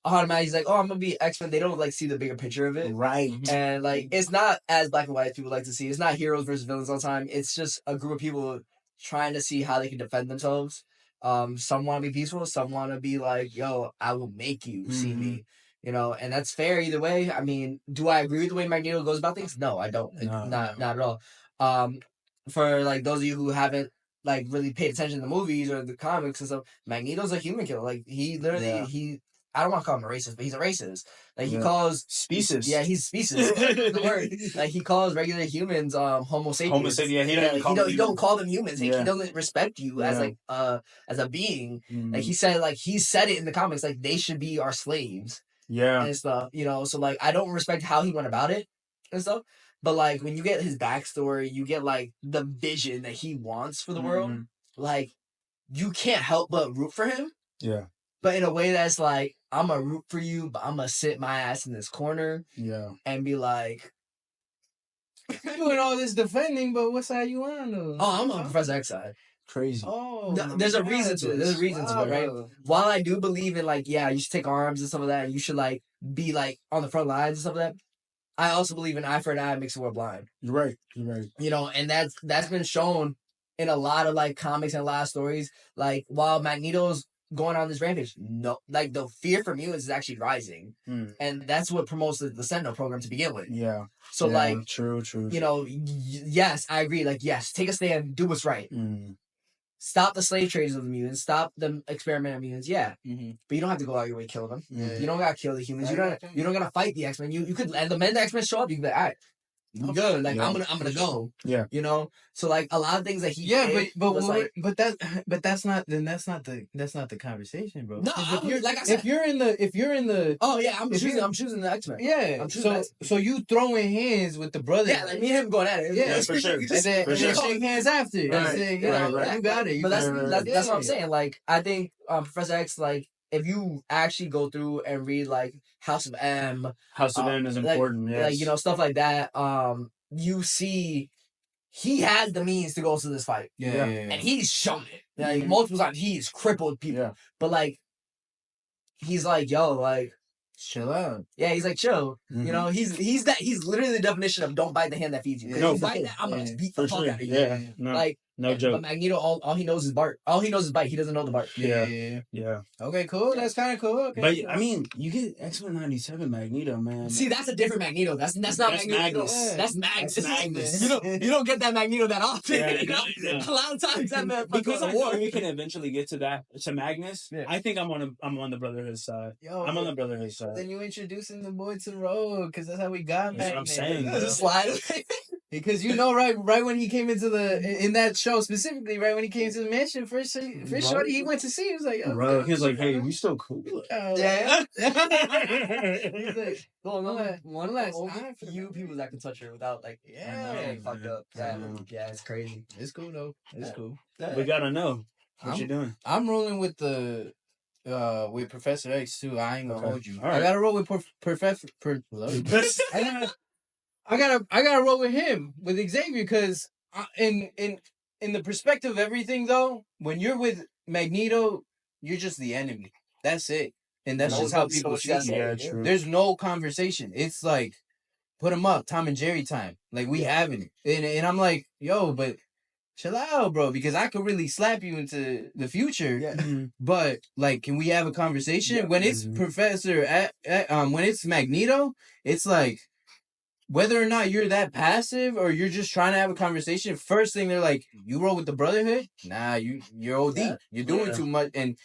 automatically is like, oh, I'm gonna be X-Men, they don't like see the bigger picture of it. Right. And like, it's not as black and white as people like to see. It's not heroes versus villains all the time. It's just a group of people trying to see how they can defend themselves. Some want to be peaceful. Some want to be like, yo, I will make you see me. You know, and that's fair either way. I mean, do I agree with the way Magneto goes about things? No, I don't. Not at all. For like those of you who haven't like really paid attention to the movies or the comics and stuff, Magneto's a human killer. Like he literally I don't want to call him a racist, but he's a racist. Like he calls species. Yeah, he's species. The word. Like he calls regular humans Homo sapiens. Homo sapiens. Yeah, he don't call them humans. Like, he doesn't respect you as like as a being. Like he said it in the comics. Like they should be our slaves. Yeah. And stuff. You know. So like I don't respect how he went about it and stuff. But like when you get his backstory, you get like the vision that he wants for the world. Like you can't help but root for him. Yeah. But in a way that's like, I'm going to root for you, but I'm going to sit my ass in this corner. Yeah. And be like, you're doing all this defending, but what side you on though? Oh, I'm on Professor X side. Crazy. Oh. There's a reason to it. There's a reason to it, right? While I do believe in like, yeah, you should take arms and stuff like that, and you should like be like on the front lines and stuff like that, I also believe in eye for an eye makes the world blind. You're right. You know, and that's been shown in a lot of like comics and a lot of stories. Like while Magneto's going on this rampage, no, like the fear for mutants is actually rising, and that's what promotes the Sentinel program to begin with. Yeah. So like, true. You know, yes, I agree. Like, yes, take a stand, do what's right. stop the slave trades of the mutants, stop the experiment on mutants. Yeah, Mhm. but you don't have to go out your way killing them. Yeah. You don't gotta kill the humans. Right. You don't gotta fight the X-Men. You could, and the men the X-Men show up, you can be like, all right, I'm good. Like I'm gonna go. Yeah. You know. So like a lot of things that he but that's not the conversation, bro. No, if you're in the oh yeah, I'm choosing the X-Men. Yeah. So you throwing hands with the brother. Yeah, like me and him going at it. Yeah, for sure. And then shake hands after. Right. Right. You got it. But that's what I'm saying. Like I think Professor X, like if you actually go through and read like House of M is important. Like you know, stuff like that. You see he has the means to go to this fight. Yeah. And he's shown it. Like multiple times he's crippled people. Yeah. But like he's like, yo, like chill out. Yeah, he's like chill. Mm-hmm. You know, he's literally the definition of don't bite the hand that feeds you. No, you bite that, I'm gonna beat the fuck out of you. Yeah. No. Like no joke. But Magneto, all he knows is bark. All he knows is bite. He doesn't know the bark. Yeah. Okay, cool. That's kind of cool. Okay. But I mean, you get X-Men 97 Magneto, man. See, that's a different Magneto. That's not Magneto. Magnus. That's Magnus. Magnus. You don't get that Magneto that often. Yeah, A lot of times that man because I war. know we can eventually get to Magnus. Yeah. I think I'm on the Brotherhood side. I'm on the Brotherhood side. Then you introducing the boy to Rogue because that's how we got. That's what I'm saying. Just slide. Because you know, right when he came into in that show specifically, right when he came to the mansion, first shorty he went to see, he was like, bro, he was like, hey, we still cool. Yeah. He's like, one last few people that can touch her without like getting fucked up. Yeah, it's crazy. It's cool though. It's cool. We gotta know what you're doing. I'm rolling with with Professor X too. I ain't gonna hold you. Right. I gotta roll with Professor. I gotta roll with him, with Xavier, because in the perspective of everything though, when you're with Magneto, you're just the enemy. That's it, and that's just how people see you. Yeah, true. There's no conversation. It's like put him up, Tom and Jerry time. Like we having it, and I'm like, yo, but chill out, bro, because I could really slap you into the future. Yeah. But like, can we have a conversation? Yeah. When it's when it's Magneto, it's like, whether or not you're that passive or you're just trying to have a conversation, first thing they're like, you roll with the Brotherhood? Nah, you're OD. Yeah. You're doing too much, and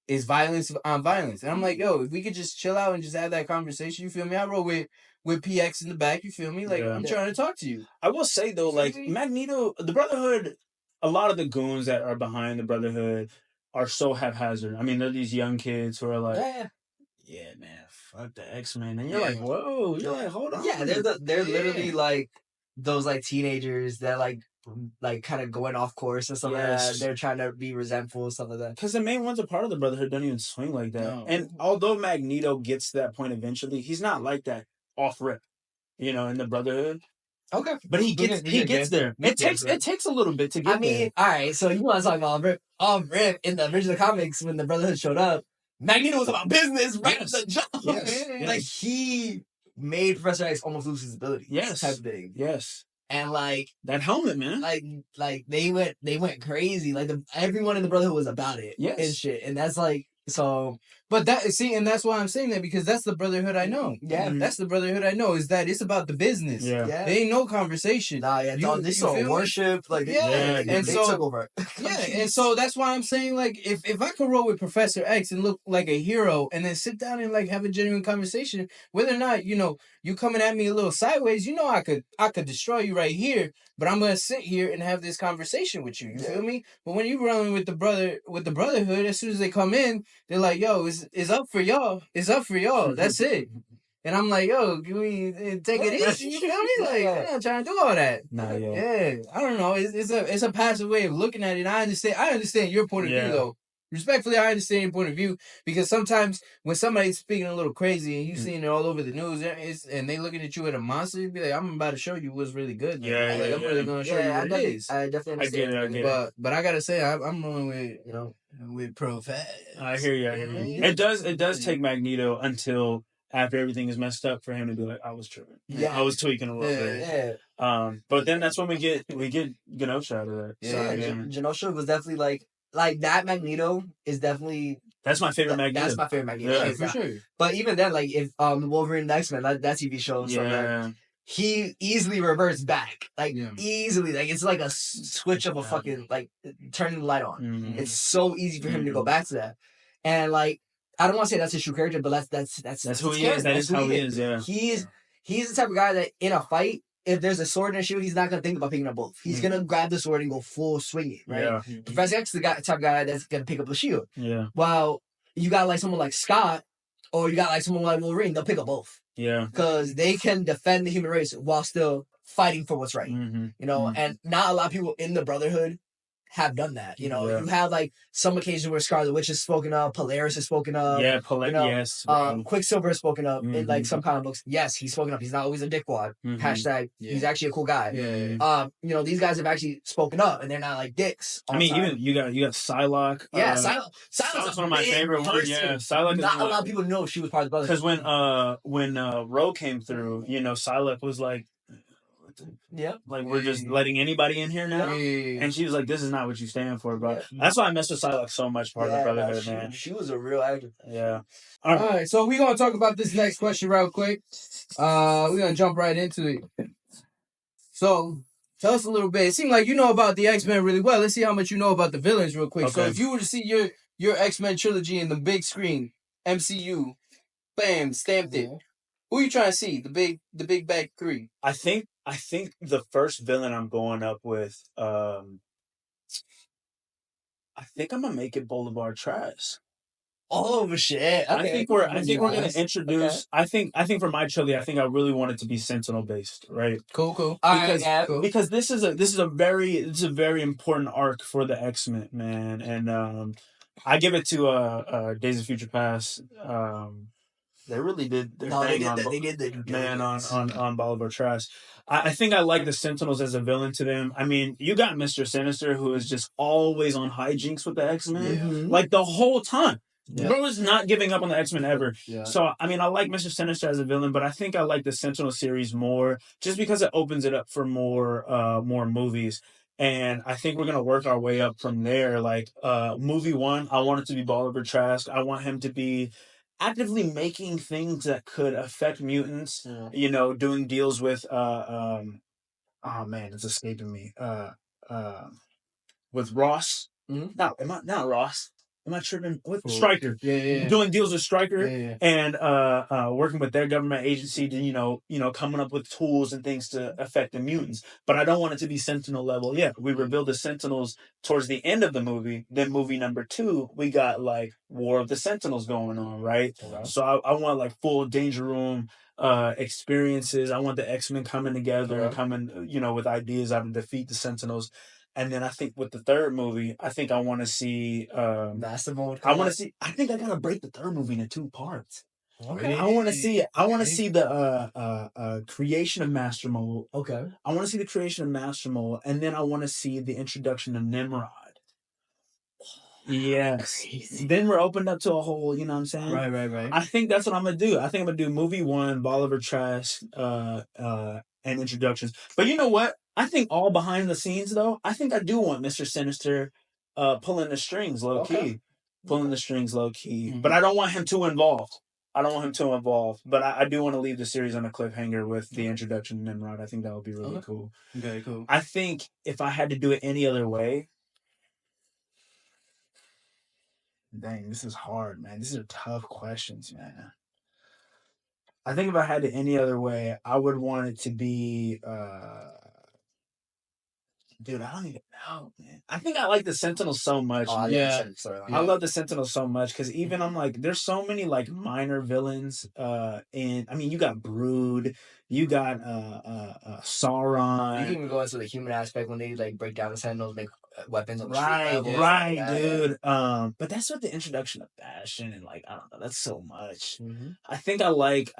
it's violence on violence. And I'm like, yo, if we could just chill out and just have that conversation, you feel me? I roll with PX in the back, you feel me? Like, I'm trying to talk to you. I will say, though, like, Magneto, the Brotherhood, a lot of the goons that are behind the Brotherhood are so haphazard. I mean, they're these young kids who are like, yeah, man, fuck the X-Men. And you're like, whoa, you're like, hold on. Yeah, they're literally like those like teenagers that like kind of going off course and stuff like that. They're trying to be resentful and stuff like that. Because the main ones a part of the Brotherhood don't even swing like that. No. And although Magneto gets to that point eventually, he's not like that off rip, in the Brotherhood. Okay, but he gets there. It takes a little bit to get there. All right. So you want to talk about off rip in the original comics when the Brotherhood showed up? Magneto was about business right at the jump. Yes. Like he made Professor X almost lose his ability. Yes, type of thing. Yes, and like that helmet, man. Like they went crazy. Like everyone in the Brotherhood was about it. Yes, and shit. And that's like so. But and that's why I'm saying that, because that's the Brotherhood I know. Yeah, that's the Brotherhood I know. Is that it's about the business. Yeah, there ain't no conversation. Nah, yeah, this is worship. Like and so took over. And so that's why I'm saying, like, if I could roll with Professor X and look like a hero, and then sit down and like have a genuine conversation, whether or not you coming at me a little sideways, I could destroy you right here. But I'm gonna sit here and have this conversation with you. You feel me? But when you rolling with the Brotherhood, as soon as they come in, they're like, yo, it's up for y'all. It's up for y'all. That's it. And I'm like, yo, can we take it easy? You feel me? Like, I'm not trying to do all that. Nah, yeah. I don't know. It's a passive way of looking at it. I understand your point of view though. Respectfully, I understand your point of view, because sometimes when somebody's speaking a little crazy and you seeing it all over the news, and they looking at you at a monster, you be like, I'm about to show you what's really good. I'm really going to show you what it is. I definitely understand. I get it. But I gotta say, I'm rolling with with Professor. I hear you. It does take Magneto until after everything is messed up for him to be like, I was tripping. Yeah, I was tweaking a little bit. Yeah. But then that's when we get Genosha out of that. Yeah, Genosha was definitely like that. Magneto is definitely. That's my favorite Magneto. That's my favorite Magneto. Yeah, for sure. But even then, like if Wolverine and X-Men, that TV show, so he easily reverts back, like Yeah. easily, like it's like a switch of a fucking like turning the light on. Mhm. It's so easy for him to go back to that, and like I don't want to say that's his true character, but that's who his he is. character. That That's is who how he is. Yeah. He's the type of guy that in a fight, if there's a sword and a shield, he's not gonna think about picking up both. He's gonna grab the sword and go full swinging, right? Yeah. Professor X is the type of guy that's gonna pick up the shield. Yeah. While you got like someone like Scott, or you got like someone like Wolverine, they'll pick up both. Yeah. Because they can defend the human race while still fighting for what's right. Mm-hmm. You know, and not a lot of people in the Brotherhood have done that. You know, you have like some occasions where Scarlet Witch is spoken of, Polaris is spoken of. Yeah, you know, yes. Quicksilver is spoken of in like some comic books. Yes, he's spoken up. He's not always a dickwad. Hashtag, he's actually a cool guy. You know, these guys have actually spoken up and they're not like dicks. I mean, even you got Psylocke. Yeah, Psylocke's one of my favorite ones. Yeah, Psylocke. Not a lot of people know she was part of the Brotherhood. Because when Ro came through, you know, Psylocke was like, like we're just letting anybody in here now, and she was like, "This is not what you stand for, bro." That's why I messed with Psylocke so much, part of the Brotherhood, man. She was a real actor. Yeah. All right, so we're gonna talk about this next question real quick. We're gonna jump right into it. So, tell us a little bit. It seems like you know about the X-Men really well. Let's see how much you know about the villains real quick. Okay. So, if you were to see your X-Men trilogy in the big screen, MCU, bam, stamped it. Who are you trying to see? The big bad three. I think the first villain I'm going up with, I think I'm gonna make it Boulevard Trash. Oh shit! Okay. I think we're gonna introduce. Okay. I think for my trilogy, I think I really want it to be Sentinel based, right? Cool. Because this is a very important arc for the X-Men, man, and I give it to Days of Future Past. They really did. They did on Boulevard Trash. I think I like the Sentinels as a villain to them. I mean, you got Mr. Sinister, who is just always on hijinks with the X-Men, like the whole time. Yeah. Bro is not giving up on the X-Men ever. Yeah. So, I mean, I like Mr. Sinister as a villain, but I think I like the Sentinel series more just because it opens it up for more movies. And I think we're going to work our way up from there. Like, movie one, I want it to be Bolivar Trask. I want him to be actively making things that could affect mutants, you know, doing deals with, oh man, it's escaping me. With Ross. Mm-hmm. Not Ross. Am I tripping? With Stryker. Yeah. Doing deals with Stryker and working with their government agency to, you know, coming up with tools and things to affect the mutants. But I don't want it to be Sentinel level. Yeah, we revealed the Sentinels towards the end of the movie. Then movie number 2, we got like War of the Sentinels going on, right? Okay. So I want like full Danger Room experiences. I want the X-Men coming together and coming, you know, with ideas how to defeat the Sentinels. And then I think with the third movie, I think I want to see Master Mode. I think I gotta break the third movie into 2 parts. Okay. I want to see the creation of Master Mode. Okay. I want to see the creation of Master Mode, and then I want to see the introduction of Nimrod. Yes. Crazy. Then we're opened up to a whole, you know what I'm saying? Right. I think that's what I'm gonna do. I think I'm gonna do movie 1, Bolivar Trask, and introductions. But you know what? I think all behind the scenes though, I think I do want Mr. Sinister pulling the strings low key. Pulling the strings low key. Mm-hmm. But I don't want him too involved. But I do want to leave the series on a cliffhanger with the introduction of Nimrod. I think that would be really cool. Okay, cool. I think if I had to do it any other way, dang, this is hard, man. These are tough questions, man. I think if I had it any other way, I would want it to be dude, I don't even know, man. I think I like the Sentinels so much. I love the Sentinels so much because even I'm like, there's so many like minor villains. And I mean, you got Brood, you got Sauron. You can even go into the human aspect when they like break down the Sentinels, make weapons on the street. Right, dude. But that's what the introduction of Bastion and like I don't know, that's so much. Mm-hmm. I think I like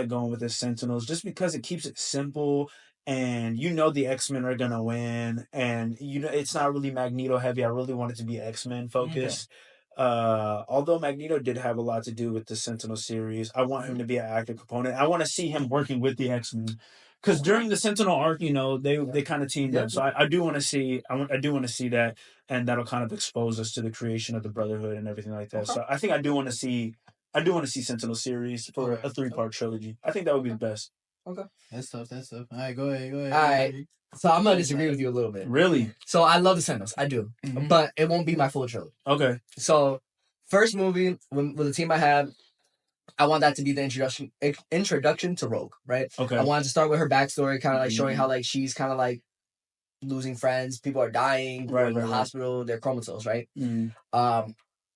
going with the Sentinels just because it keeps it simple. And you know the X-Men are gonna win, and you know it's not really Magneto heavy. I really want it to be X-Men focused. Okay. Although Magneto did have a lot to do with the Sentinel series, I want him to be an active component. I want to see him working with the X-Men, because during the Sentinel arc, you know they kind of teamed up. So I do want to see that, and that'll kind of expose us to the creation of the Brotherhood and everything like that. Okay. So I think I do want to see Sentinel series for a 3-part trilogy. I think that would be the best. Okay. That's tough. All right, go ahead. All right. So I'm gonna disagree with you a little bit. Really? So I love the Sentinels, I do, but it won't be my full trilogy. Okay. So first movie with the team I have, I want that to be the introduction to Rogue, right? Okay. I wanted to start with her backstory, kind of like showing how like she's kind of like losing friends, people are dying, people are in the hospital, they're comatose, right?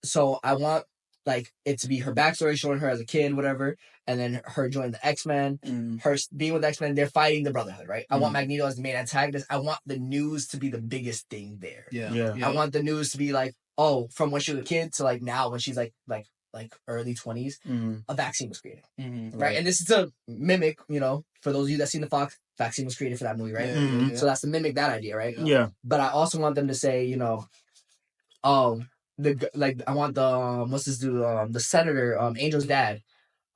So I want like it to be her backstory, showing her as a kid, whatever, and then her joining the X-Men, her being with the X-Men, they're fighting the Brotherhood, right? I want Magneto as the main antagonist. I want the news to be the biggest thing there. Yeah. I want the news to be like, oh, from when she was a kid to like now when she's like early 20s, a vaccine was created, right? And this is to mimic, for those of you that seen the Fox, vaccine was created for that movie, right? So that's to mimic that idea, right? Yeah. But I also want them to say, I want the what's this dude, the senator, Angel's dad.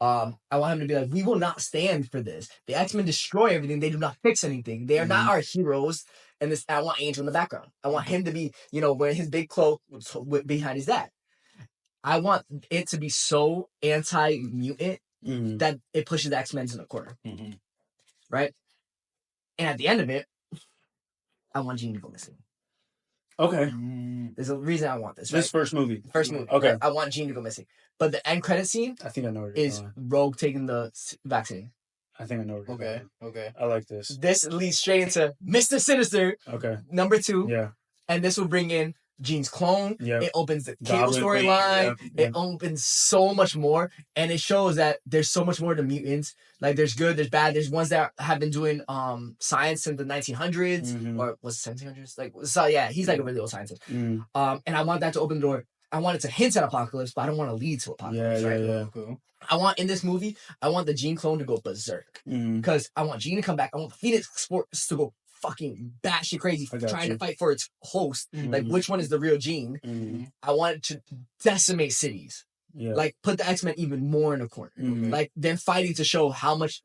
I want him to be like, we will not stand for this. The X-Men destroy everything. They do not fix anything. They are not our heroes. And this, I want Angel in the background. I want him to be, wearing his big cloak behind his dad. I want it to be so anti-mutant that it pushes the X-Men in the corner. Right? And at the end of it, I want Jean to go missing. Okay. There's a reason I want this. Right? This first movie. Okay. Right? I want Jean to go missing. But the end credit scene, I think I know where is Rogue taking the vaccine. I think I know where Okay. I like this. This leads straight into Mr. Sinister. Okay. Number 2. Yeah. And this will bring in Jean's clone. Yep. It opens the Cable storyline. It opens so much more. And it shows that there's so much more to mutants. Like there's good, there's bad. There's ones that have been doing science since the 1900s. Or was it 1700s? He's like a really old scientist. And I want that to open the door. I want it to hint at apocalypse, but I don't want to lead to apocalypse. Yeah. Cool. I want in this movie, I want the Jean clone to go berserk. Because I want Jean to come back. I want the Phoenix Force to go fucking batshit crazy, trying to fight for its host. Like, which one is the real Jean? I want it to decimate cities. Yeah. Like, put the X-Men even more in the corner. Like, they're fighting to show how much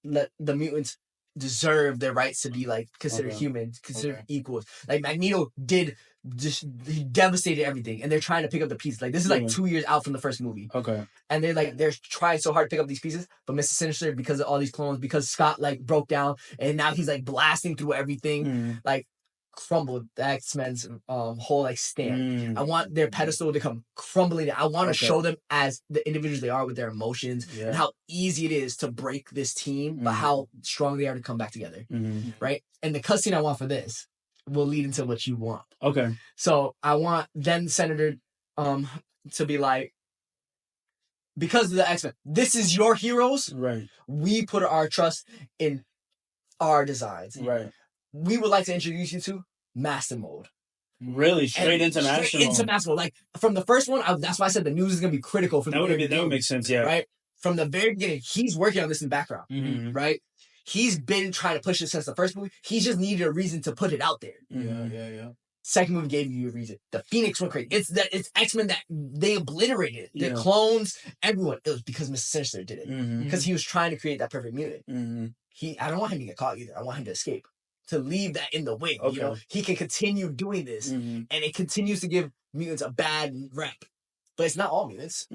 the mutants deserve their rights to be, like, considered humans, considered equals. Like, Magneto he devastated everything, and they're trying to pick up the pieces. Like, this is like 2 years out from the first movie. Okay. And they're trying so hard to pick up these pieces, but Mr. Sinister, because of all these clones, because Scott like broke down, and now he's like blasting through everything, like crumbled the X-Men's whole like stand. I want their pedestal to come crumbling. I want to show them as the individuals they are with their emotions and how easy it is to break this team, but how strong they are to come back together. Right? And the cutscene I want for this will lead into what you want. Okay. So I want then Senator to be like, because of the X-Men, this is your heroes. Right. We put our trust in our designs. Right. We would like to introduce you to Master Mode. Really? Straight into Master Mode. Like, from the first one, that's why I said the news is going to be critical. That would make sense, yeah. Right? From the very beginning, he's working on this in the background. Right? He's been trying to push it since the first movie. He just needed a reason to put it out there. Yeah. Second movie gave you a reason. The Phoenix went crazy. It's X-Men that they obliterated. The clones, everyone. It was because Mr. Sinister did it. Because he was trying to create that perfect mutant. I don't want him to get caught either. I want him to escape. To leave that in the wing. Okay. He can continue doing this. And it continues to give mutants a bad rep. But it's not all mutants.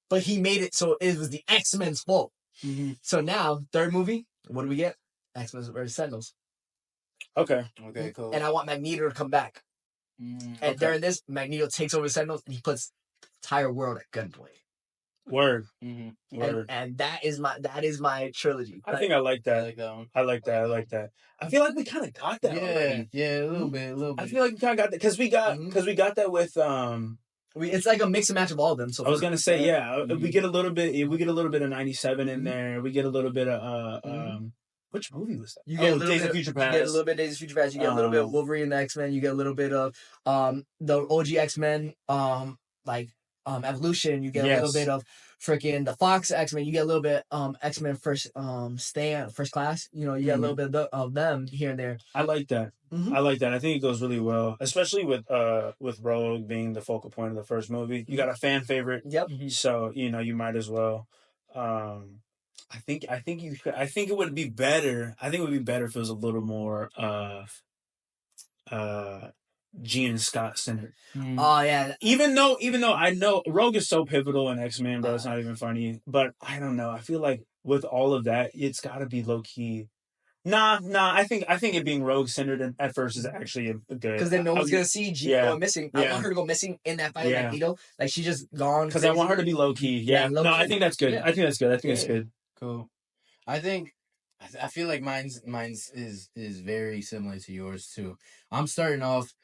But he made it so it was the X-Men's fault. So now, third movie, what do we get? X-Men vs. Sentinels. Okay, cool. And I want Magneto to come back. And during this, Magneto takes over the Sentinels and he puts the entire world at gunpoint. Word. Word. And that is my trilogy. I think I like that. I like that. I feel like we kind of got that already. Yeah, a little bit. I feel like we kind of got that because we got that with it's like a mix and match of all of them. So I was gonna say, we get a little bit of 97 in there. We get a little bit of which movie was that? You get Days of Future Past. You get a little bit of Days of Future Past. You get a little bit of Wolverine and the X-Men. You get a little bit of the OG X-Men, Evolution. You get a little bit of freaking the Fox X-Men. You get a little bit X-Men First Class. You get a little bit of them here and there. I like that. I like that. I think it goes really well, especially with Rogue being the focal point of the first movie. You got a fan favorite. Yep. So you might as well. I think it would be better. I think it would be better if it was a little more Jean and Scott centered. Oh yeah. Even though I know Rogue is so pivotal in X-Men, bro, it's not even funny. But I don't know. I feel like with all of that, it's got to be low key. Nah. I think it being rogue centered at first is actually a good. Because then no one's gonna see Jean going missing. I want her to go missing in that fight with Magneto. Like she's just gone. Because I want her to be low key. Yeah. low No, key. I think that's good. Yeah. I think that's good. I think it's good. Cool. I think I feel like mine's is very similar to yours too. I'm starting off.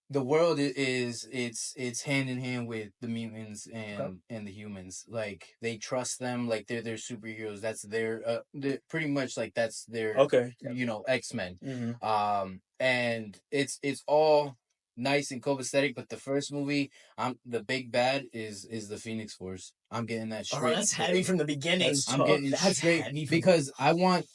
The world it's hand in hand with the mutants and the humans. Like they trust them. Like they're superheroes. That's their pretty much like that's their X-Men. Mm-hmm. And it's all nice and copacetic. But the first movie, the big bad is the Phoenix Force. I'm getting that straight. Oh, that's heavy from the beginning. I'm getting that's straight because I want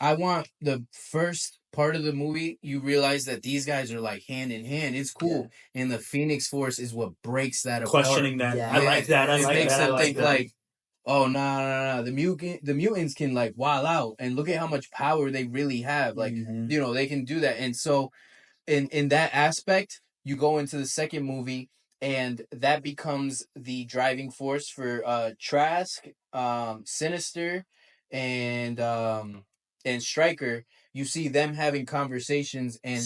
the first part of the movie. You realize that these guys are like hand in hand. It's cool, and the Phoenix Force is what breaks that apart. Questioning that, I like that. I like makes that. them I like think that. like, oh no, the mutants can like wild out, and look at how much power they really have. Like they can do that, and so in that aspect, you go into the second movie. And that becomes the driving force for Trask, Sinister, and Stryker. You see them having conversations and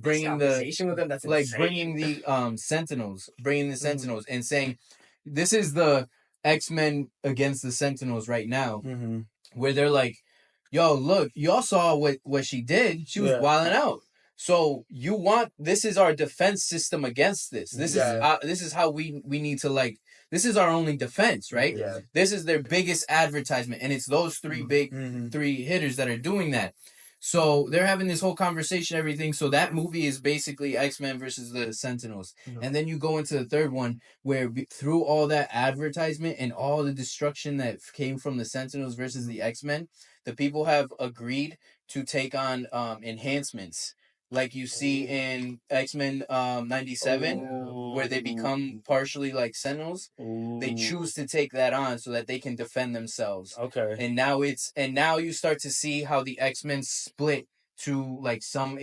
bringing with them. That's like insane. bringing the Sentinels, and saying, "This is the X-Men against the Sentinels right now," where they're like, "Yo, look, y'all saw what she did. She was wilding out." So this is our defense system against this. This is how we need to like. This is our only defense, right? Yeah. This is their biggest advertisement, and it's those three three hitters that are doing that. So they're having this whole conversation, everything. So that movie is basically X-Men versus the Sentinels, and then you go into the third one where through all that advertisement and all the destruction that came from the Sentinels versus the X-Men, the people have agreed to take on enhancements. Like you see in X-Men 97, where they become partially like Sentinels. They choose to take that on so that they can defend themselves. Okay. And now you start to see how the X-Men split to like some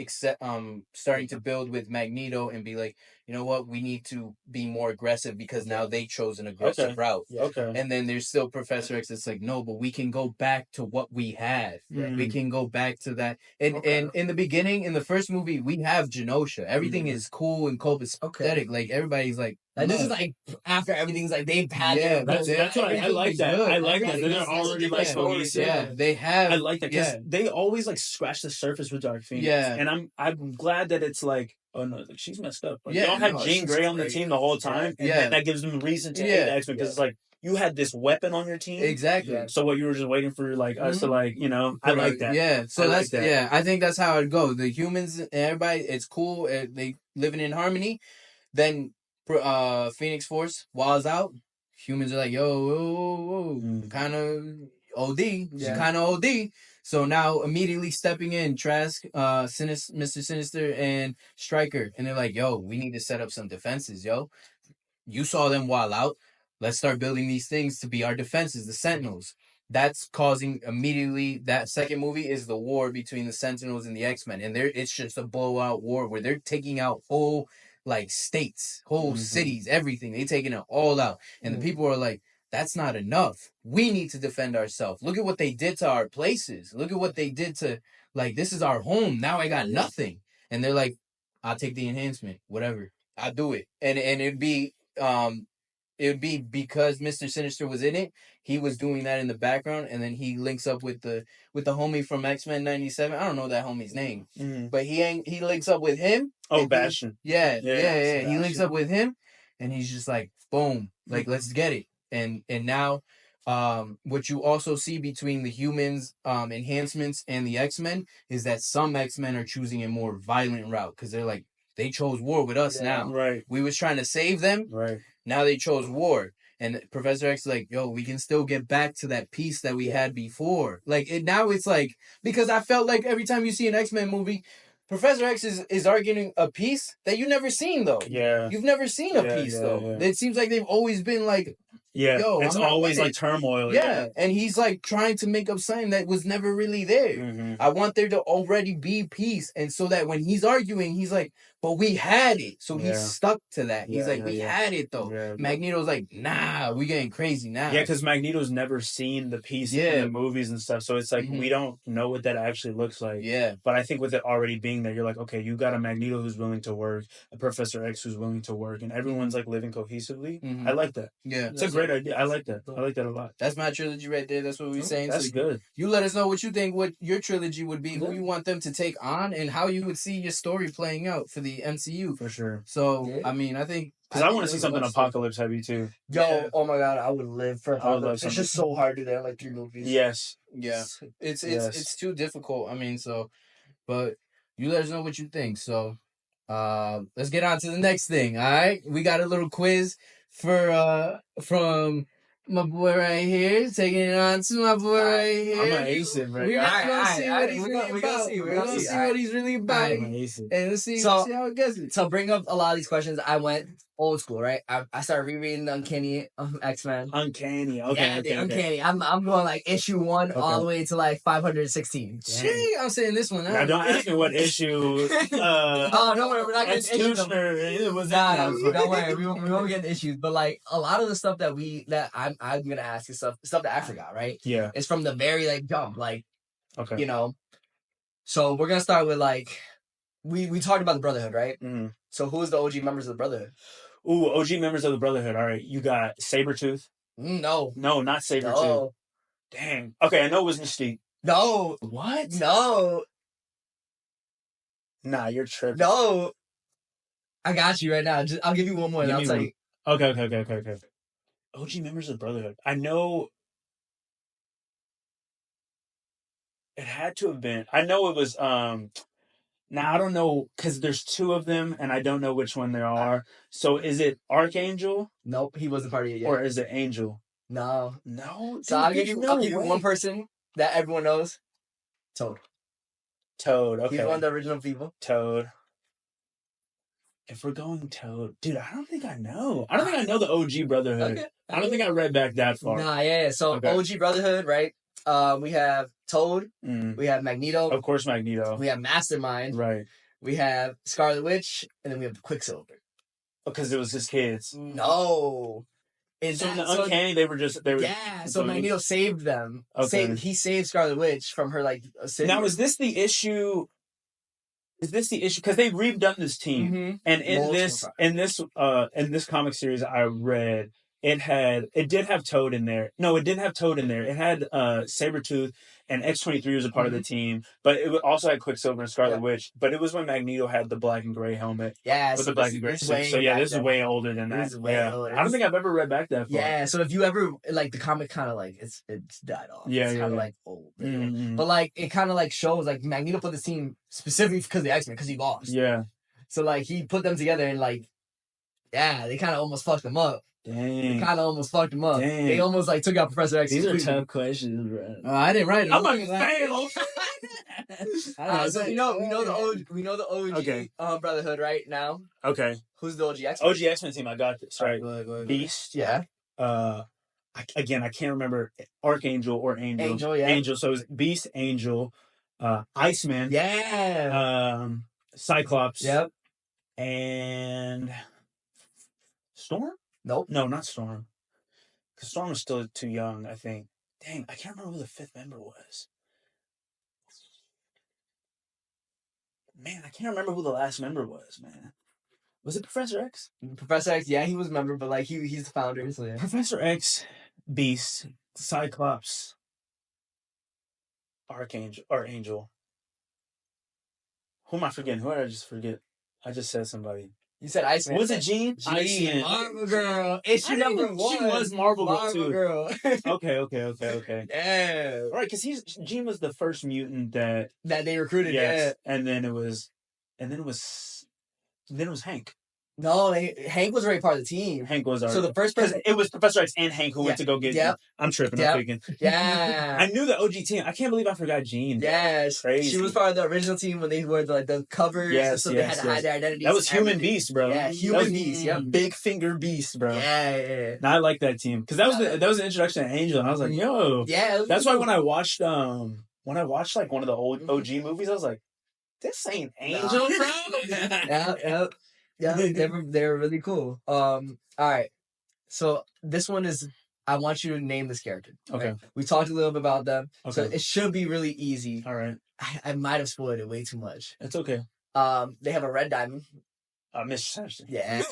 starting to build with Magneto and be like, you know what, we need to be more aggressive because now they chose an aggressive route. Okay. And then there's still Professor X that's like, no, but we can go back to what we had. We can go back to that. And in the beginning, in the first movie, we have Genosha. Everything is cool and copacetic. Like everybody's like, this is like after everything's like they've had that's what I like that. Good. I like that. They're already like cohesive. Yeah, they have. I like that because they always like scratch the surface with Dark Phoenix. Yeah. And I'm glad that it's like, oh no, like she's messed up. Like, you don't have Jean she's Grey on the team the whole time. And that gives them reason to hate the X-Men because it's like you had this weapon on your team. Exactly. So what you were just waiting for like us to like, I like that. Yeah. So I that's like that. I think that's how it goes. The humans and everybody, it's cool. They living in harmony. Then Phoenix Force walls out. Humans are like, yo, kind of OD. She's kind of OD. So now immediately stepping in, Trask, Mr. Sinister, and Stryker. And they're like, yo, we need to set up some defenses, yo. You saw them wall out. Let's start building these things to be our defenses, the Sentinels. That's causing immediately, that second movie is the war between the Sentinels and the X-Men. And it's just a blowout war where they're taking out whole like states, whole cities, everything. They taking it all out. And the people are like, that's not enough. We need to defend ourselves. Look at what they did to our places. Look at what they did to, like, this is our home. Now I got nothing. And they're like, I'll take the enhancement, whatever. I'll do it. And it'd be because Mr. Sinister was in it. He was doing that in the background, and then he links up with the homie from X-Men 97. I don't know that homie's name, but he links up with him. Oh, Bastion. Yeah. He links up with him, and he's just like, boom, like let's get it. And now, what you also see between the humans, enhancements, and the X-Men is that some X-Men are choosing a more violent route because they're like, they chose war with us now. Right. We was trying to save them. Right. Now they chose war. And Professor X is like, yo, we can still get back to that peace that we had before. Like, now it's like, because I felt like every time you see an X-Men movie, Professor X is arguing a piece that you've never seen, though. Yeah. You've never seen a piece, though. It seems like they've always been like, yo, it's always like turmoil. Yeah. And he's like trying to make up something that was never really there. I want there to already be peace. And so that when he's arguing, he's like, but we had it. So Yeah. he stuck to that. He's Yeah, like, we had it though. Yeah. Magneto's like, nah, we getting crazy now. Yeah, because Magneto's never seen the piece in the movies and stuff, so it's like we don't know what that actually looks like. Yeah. But I think with it already being there, you're like, okay, you got a Magneto who's willing to work, a Professor X who's willing to work, and everyone's like living cohesively. I like that. Yeah. It's a great idea. I like that. I like that a lot. That's my trilogy right there. That's what we're saying. That's so good. You let us know what you think, what your trilogy would be, who you want them to take on, and how you would see your story playing out for the MCU. For sure. So, I mean, I think... Because I want to see something apocalypse heavy, too. Yo, oh my God, I would live for apocalypse. It's just so hard to do that in like 3 movies. Yes. Yeah. It's too difficult. I mean, so... But you let us know what you think. So, let's get on to the next thing, all right? We got a little quiz for from... my boy right here, taking it on to my boy right here. I'm gonna ace it, right? We're gonna see what he's really about. We're gonna see what he's really about. And let's see how it gets it. So bring up a lot of these questions. I went old school, right? I started rereading the Uncanny X-Men. Uncanny, okay. Yeah, Uncanny. I'm going like issue 1 all the way to like 516. Gee, I'm saying this one. Now don't ask me what issue. Oh no, we're not getting issues. It was Don't worry, we won't get issues. But like a lot of the stuff that I'm gonna ask is stuff that I forgot, right? Yeah, it's from the very like jump, like okay, you know. So we're gonna start with like we talked about the Brotherhood, right? Mm-hmm. So who's the OG members of the Brotherhood? Ooh, OG members of the Brotherhood. All right, you got Sabretooth. No, not Sabretooth. No. Dang. Okay, I know it was Mystique. No. What? No. Nah, you're tripping. No. I got you right now. I'll give you one more and I'll tell you. Okay. OG members of the Brotherhood. I know it had to have been. I know it was now I don't know because there's 2 of them and I don't know which one there are. So is it Archangel? Nope, he wasn't part of it yet. Or is it Angel? No. Dude, I'll give you one person that everyone knows. Toad, okay. He's one of the original people. Toad. If we're going Toad, dude, I don't think I know. I don't think I know the OG Brotherhood. Okay. I don't think I read back that far. Nah, yeah. So OG Brotherhood, right? We have Toad. We have Magneto. Of course, Magneto. We have Mastermind. Right. We have Scarlet Witch, and then we have Quicksilver. Because it was his kids. No. In the Uncanny, they were. Yeah, so Magneto saved them. Okay. He saved Scarlet Witch from her, like, now, is this the issue? Because they've redone this team, and in this comic series I read, it did have Toad in there. No, it didn't have Toad in there. It had Sabretooth and X-23 was a part of the team, but it also had Quicksilver and Scarlet Witch. But it was when Magneto had the black and gray helmet. Yeah, with the black and gray suit. So yeah, this is way older than that. This is way older. I don't think I've ever read back that far. Yeah, so if you ever like the comic, kind of like it's died off. Yeah, it's kind of like old, but like it kind of like shows like Magneto put this team specifically because of the X-Men because he lost. Yeah, so like he put them together and like they kind of almost fucked them up. Dang. They kind of almost fucked him up. Dang. They almost like took out Professor X. These are tough questions, bro. I didn't write it. I'm not fail. So we know the OG Brotherhood right now. Okay. Who's the OG X-Men? OG X-Men team. I got this. Right. Go ahead. Beast. Yeah. Again, I can't remember Archangel or Angel. Angel, yeah. Angel. So it was Beast, Angel, Iceman. Yeah. Cyclops. Yep. And Storm? Nope. No, not Storm. Because Storm was still too young, I think. Dang, I can't remember who the 5th member was. Man, I can't remember who the last member was, man. Was it Professor X? Professor X, yeah, he was a member, but like he's the founder, so yeah. Professor X, Beast, Cyclops, Archangel or Angel. Who am I forgetting? Who did I just forget? I just said somebody. You said Iceman. Was it Jean? Jean. Marvel Girl. Issue number 1. She was Marvel Girl too. Girl. Okay. Yeah. All right, because Jean was the first mutant that they recruited. Yes. Yeah. And then it was Hank. No, Hank was already part of the team. Hank was already. So the first person, it was Professor X and Hank who went to go get. Yep. I'm tripping. I'm thinking. Yeah. I knew the OG team. I can't believe I forgot Jean. Yes. Crazy. She was part of the original team when they were like the covers. Yes. So they had to hide their identities. That was Human Beast, bro. Yeah, Human Beast. Yeah. Big Finger Beast, bro. Yeah. Now I like that team because that was the introduction to Angel, and I was like, yo. Yeah. That's why when I watched like one of the old OG movies, I was like, This ain't Angel, bro. Yeah. They're really cool. All right. So this one is. I want you to name this character. Okay. Right? We talked a little bit about them. Okay. So it should be really easy. All right. I might have spoiled it way too much. It's okay. They have a red diamond. Mr. Sanderson. Yeah.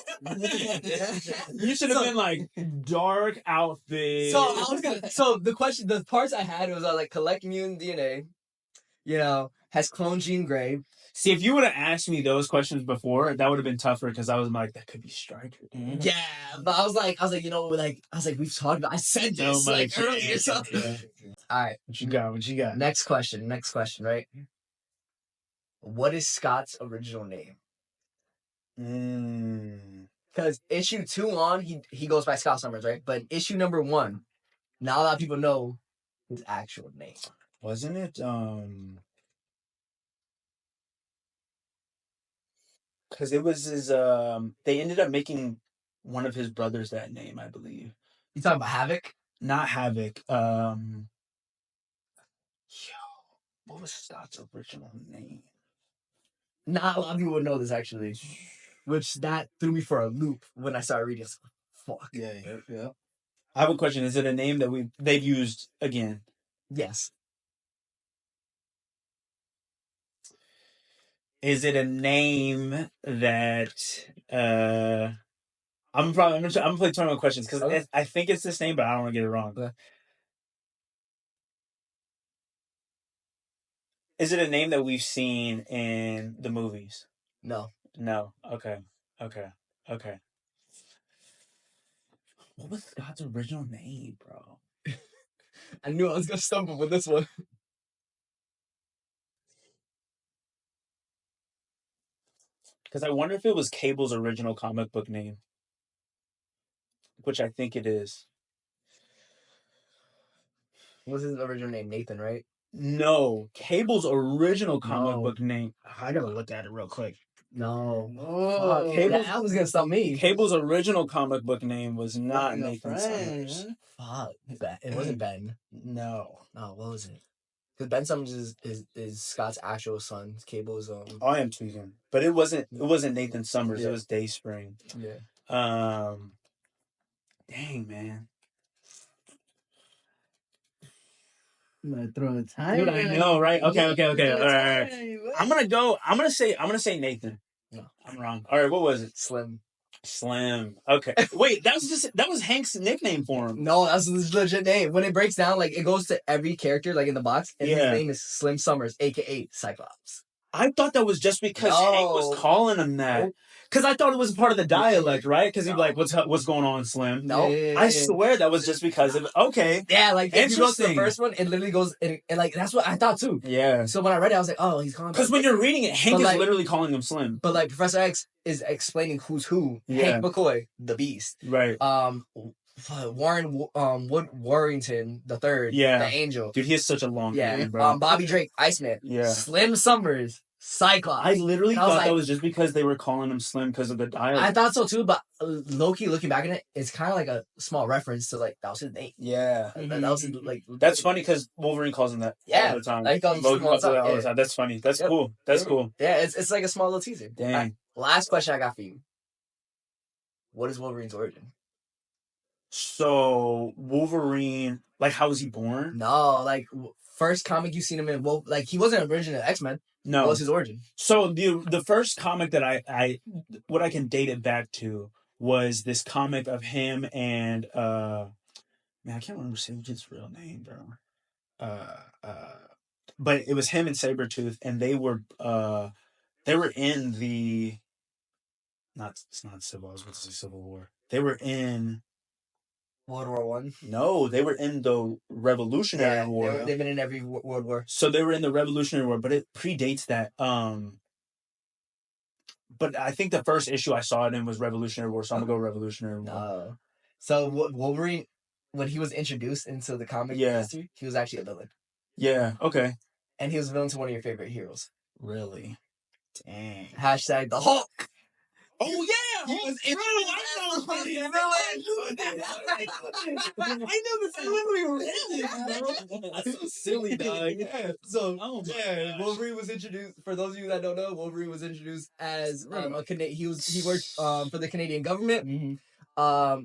You should have been like dark outfit. So the parts I had was like collect mutant DNA. You know, has clone Jean Grey. See, if you would have asked me those questions before, that would have been tougher because I was like, that could be Stryker. Dude. Yeah, but I was like, you know, we've talked about. I said this earlier. So. Yeah. All right, What you got? Next question, right? What is Scott's original name? Because issue 2 on, he goes by Scott Summers, right? But issue number 1, not a lot of people know his actual name. Wasn't it? Because it was his. They ended up making one of his brothers that name, I believe. You talking about Havoc? Not Havoc. What was Scott's original name? Not a lot of people would know this actually, which that threw me for a loop when I started reading. I was like, fuck. Yeah. I have a question. Is it a name that they've used again? Yes. Is it a name that I'm gonna play tournament questions because Okay. I think it's this name, but I don't want to get it wrong. Okay. Is it a name that we've seen in the movies? No. Okay. What was Scott's original name, bro? I knew I was gonna stumble with this one. Because I wonder if it was Cable's original comic book name, which I think it is. What's his original name? Nathan, right? No, Cable's original comic book name. I gotta look at it real quick. No. Cable's, that was gonna stop me. Cable's original comic book name was not Nathan Summers. Fuck. It wasn't Ben. No. Oh, what was it? Because Ben Summers is Scott's actual son. Cable's I am tweaking. But it wasn't Nathan Summers, it was Dayspring. Yeah. Dang, man. I'm gonna throw a time. Dude, I know, right? Okay. All right. I'm gonna say Nathan. No. I'm wrong. All right, what was it? Slim. Okay. Wait, that was Hank's nickname for him. No, that's his legit name. When it breaks down, like it goes to every character, like in the box, and his name is Slim Summers, aka Cyclops. I thought that was just because Hank was calling him that. Because I thought it was part of the dialect, right? Because he'd be like, what's going on, Slim? No. I swear that was just because of, okay. Yeah, like if you go to the first one, it literally goes, and like that's what I thought too. Yeah. So when I read it, I was like, oh, he's calling. Because when you're reading it, Hank is literally calling him Slim. But like Professor X is explaining who's who. Yeah. Hank McCoy, the Beast. Right. Warren Warrington the Third. Yeah. The Angel. Dude, he has such a long name, bro. Bobby Drake, Iceman. Yeah. Slim Summers, Cyclops. I literally thought that was just because they were calling him Slim because of the dialect. I thought so too, but low-key looking back at it, it's kind of like a small reference to like that was his name. Yeah. That was his, like. That's funny because Wolverine calls him that all the time. Like, calls him all the time. That's funny. That's cool. That's cool. Yeah, it's like a small little teaser. Dang. Right, last question I got for you. What is Wolverine's origin? So Wolverine, like, how was he born? No, like first comic you seen him in. Well, like he wasn't original X-Men. No, what was his origin? So the first comic that I what I can date it back to was this comic of him and man, I can't remember Sage's real name, bro. But it was him and Sabretooth, and they were in the it's not Civil. I was going to say Civil War. They were in World War One. No, they were in the Revolutionary War. They've been in every World War. So they were in the Revolutionary War, but it predates that. But I think the first issue I saw it in was Revolutionary War, so I'm gonna go Revolutionary War. No. So Wolverine, when he was introduced into the comic history, he was actually a villain. Yeah. Okay. And he was a villain to one of your favorite heroes. Really? Dang. # the Hulk. Oh yeah. He was introduced I know this literally That's so silly, dog. Yeah. So, Wolverine was introduced. For those of you that don't know, Wolverine was introduced as a Canadian. He worked for the Canadian government. Mm-hmm.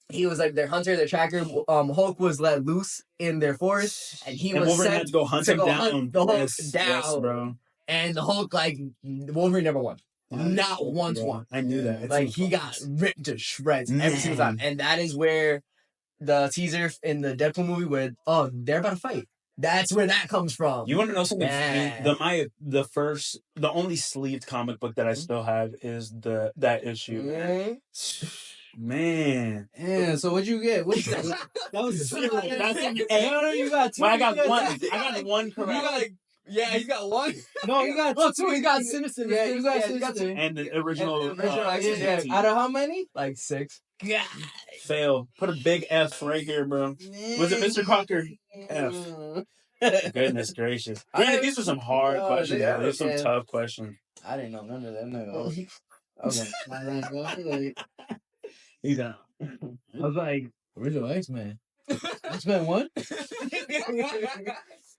He was like their hunter, their tracker. Hulk was let loose in their forest, and he was Wolverine sent had to go hunt him down. The Hulk Yes, down, yes, bro. And the Hulk, like Wolverine, never won. Not once won. I knew that. Like he got ripped to shreds every single time, and that is where the teaser in the Deadpool movie, where they're about to fight. That's where that comes from. You want to know something funny? The only sleeved comic book that I still have is that issue. Mm-hmm. Man. Yeah, so what'd you get? What's that? That was zero. That's you got two. Well, I got one. I got one correct. He's got one. No, you got two. He got Sinister. Yeah, you got Sinister. And the original. Out of how many? Like 6. God. Fail. Put a big F right here, bro. Was it Mr. Crocker? F. Goodness gracious. Granted, these were some hard questions. Yeah, These were some tough questions. I didn't know none of that. Okay. He's down. I was like, original X-Men. X-Men 1?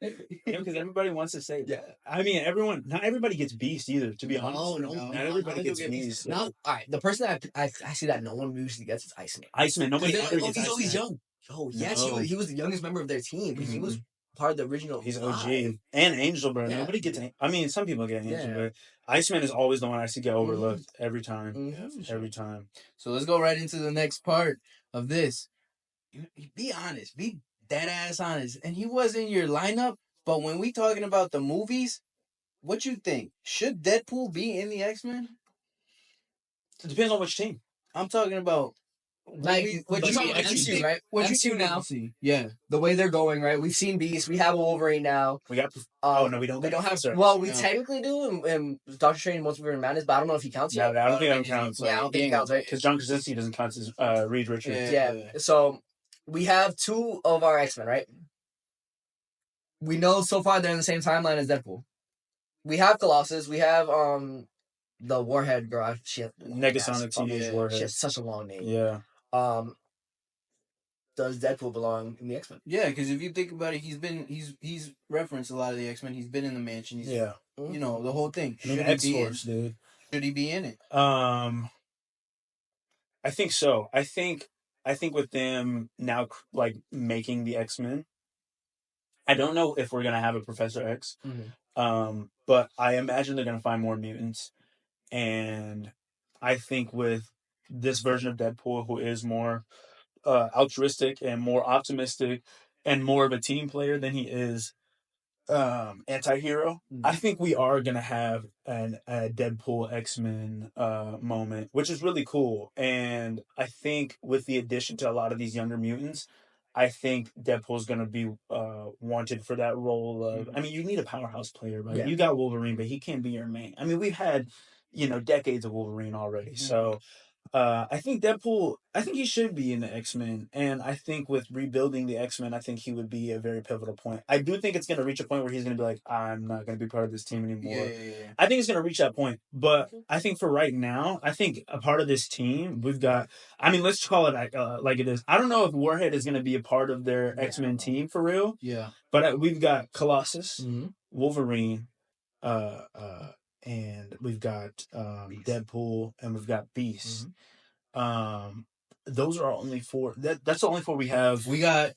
Yeah, because everybody wants to say. Yeah. I mean, not everybody gets Beast either. To be honest, not everybody gets Beast. No, all right. The person that I see that no one usually gets is Iceman. Iceman. Nobody ever gets he's Iceman. always young. Oh yes, he was the youngest member of their team. He was part of the original. He's OG and Angel, bro. Yeah. Nobody gets. I mean, some people get Angel, but Iceman is always the one I see get overlooked every time. Every time. So let's go right into the next part of this. Be honest. Be dead ass honest. And he was in your lineup, but when we talking about the movies, what you think? Should Deadpool be in the X-Men? It depends on which team. I'm talking about. Like what you mean MCU, right? What MCU you now? See? Yeah, the way they're going, right? We've seen Beast. We have a Wolverine now. We got. Oh no, we don't. We don't have. Well, we technically do in Doctor Strange and Multiverse of Madness, but I don't know if he counts yet. No, I don't think that counts. Yeah, I don't think he counts, right? Because John Krasinski doesn't count as Reed Richards. Yeah. So we have 2 of our X-Men, right? We know so far they're in the same timeline as Deadpool. We have Colossus. We have the Warhead girl. Negasonic Teenage Warhead. She has such a long name. Yeah. Does Deadpool belong in the X-Men? Yeah, because if you think about it, he's referenced a lot of the X-Men. He's been in the mansion. You know, the whole thing. Should X-Force, dude. Should he be in it? I think so. I think with them now like making the X-Men, I don't know if we're gonna have a Professor X. But I imagine they're gonna find more mutants, and I think with this version of Deadpool, who is more altruistic and more optimistic and more of a team player than he is anti-hero, I think we are going to have a Deadpool X-Men moment, which is really cool. And I think with the addition to a lot of these younger mutants, I think Deadpool's going to be wanted for that role of, I mean, you need a powerhouse player, right? Yeah. You got Wolverine, but he can't be your main. I mean, we've had, decades of Wolverine already. So I think Deadpool, I think he should be in the X-Men. And I think with rebuilding the X-Men, I think he would be a very pivotal point. I do think it's going to reach a point where he's going to be like, I'm not going to be part of this team anymore. Yeah. I think it's going to reach that point. But I think for right now, I think a part of this team, we've got, I mean, let's call it like it is. I don't know if Warhead is going to be a part of their X-Men team for real. Yeah. But we've got Colossus, Wolverine, and we've got Deadpool, and we've got Beast. Those are our only 4. That's the only 4 we have. We got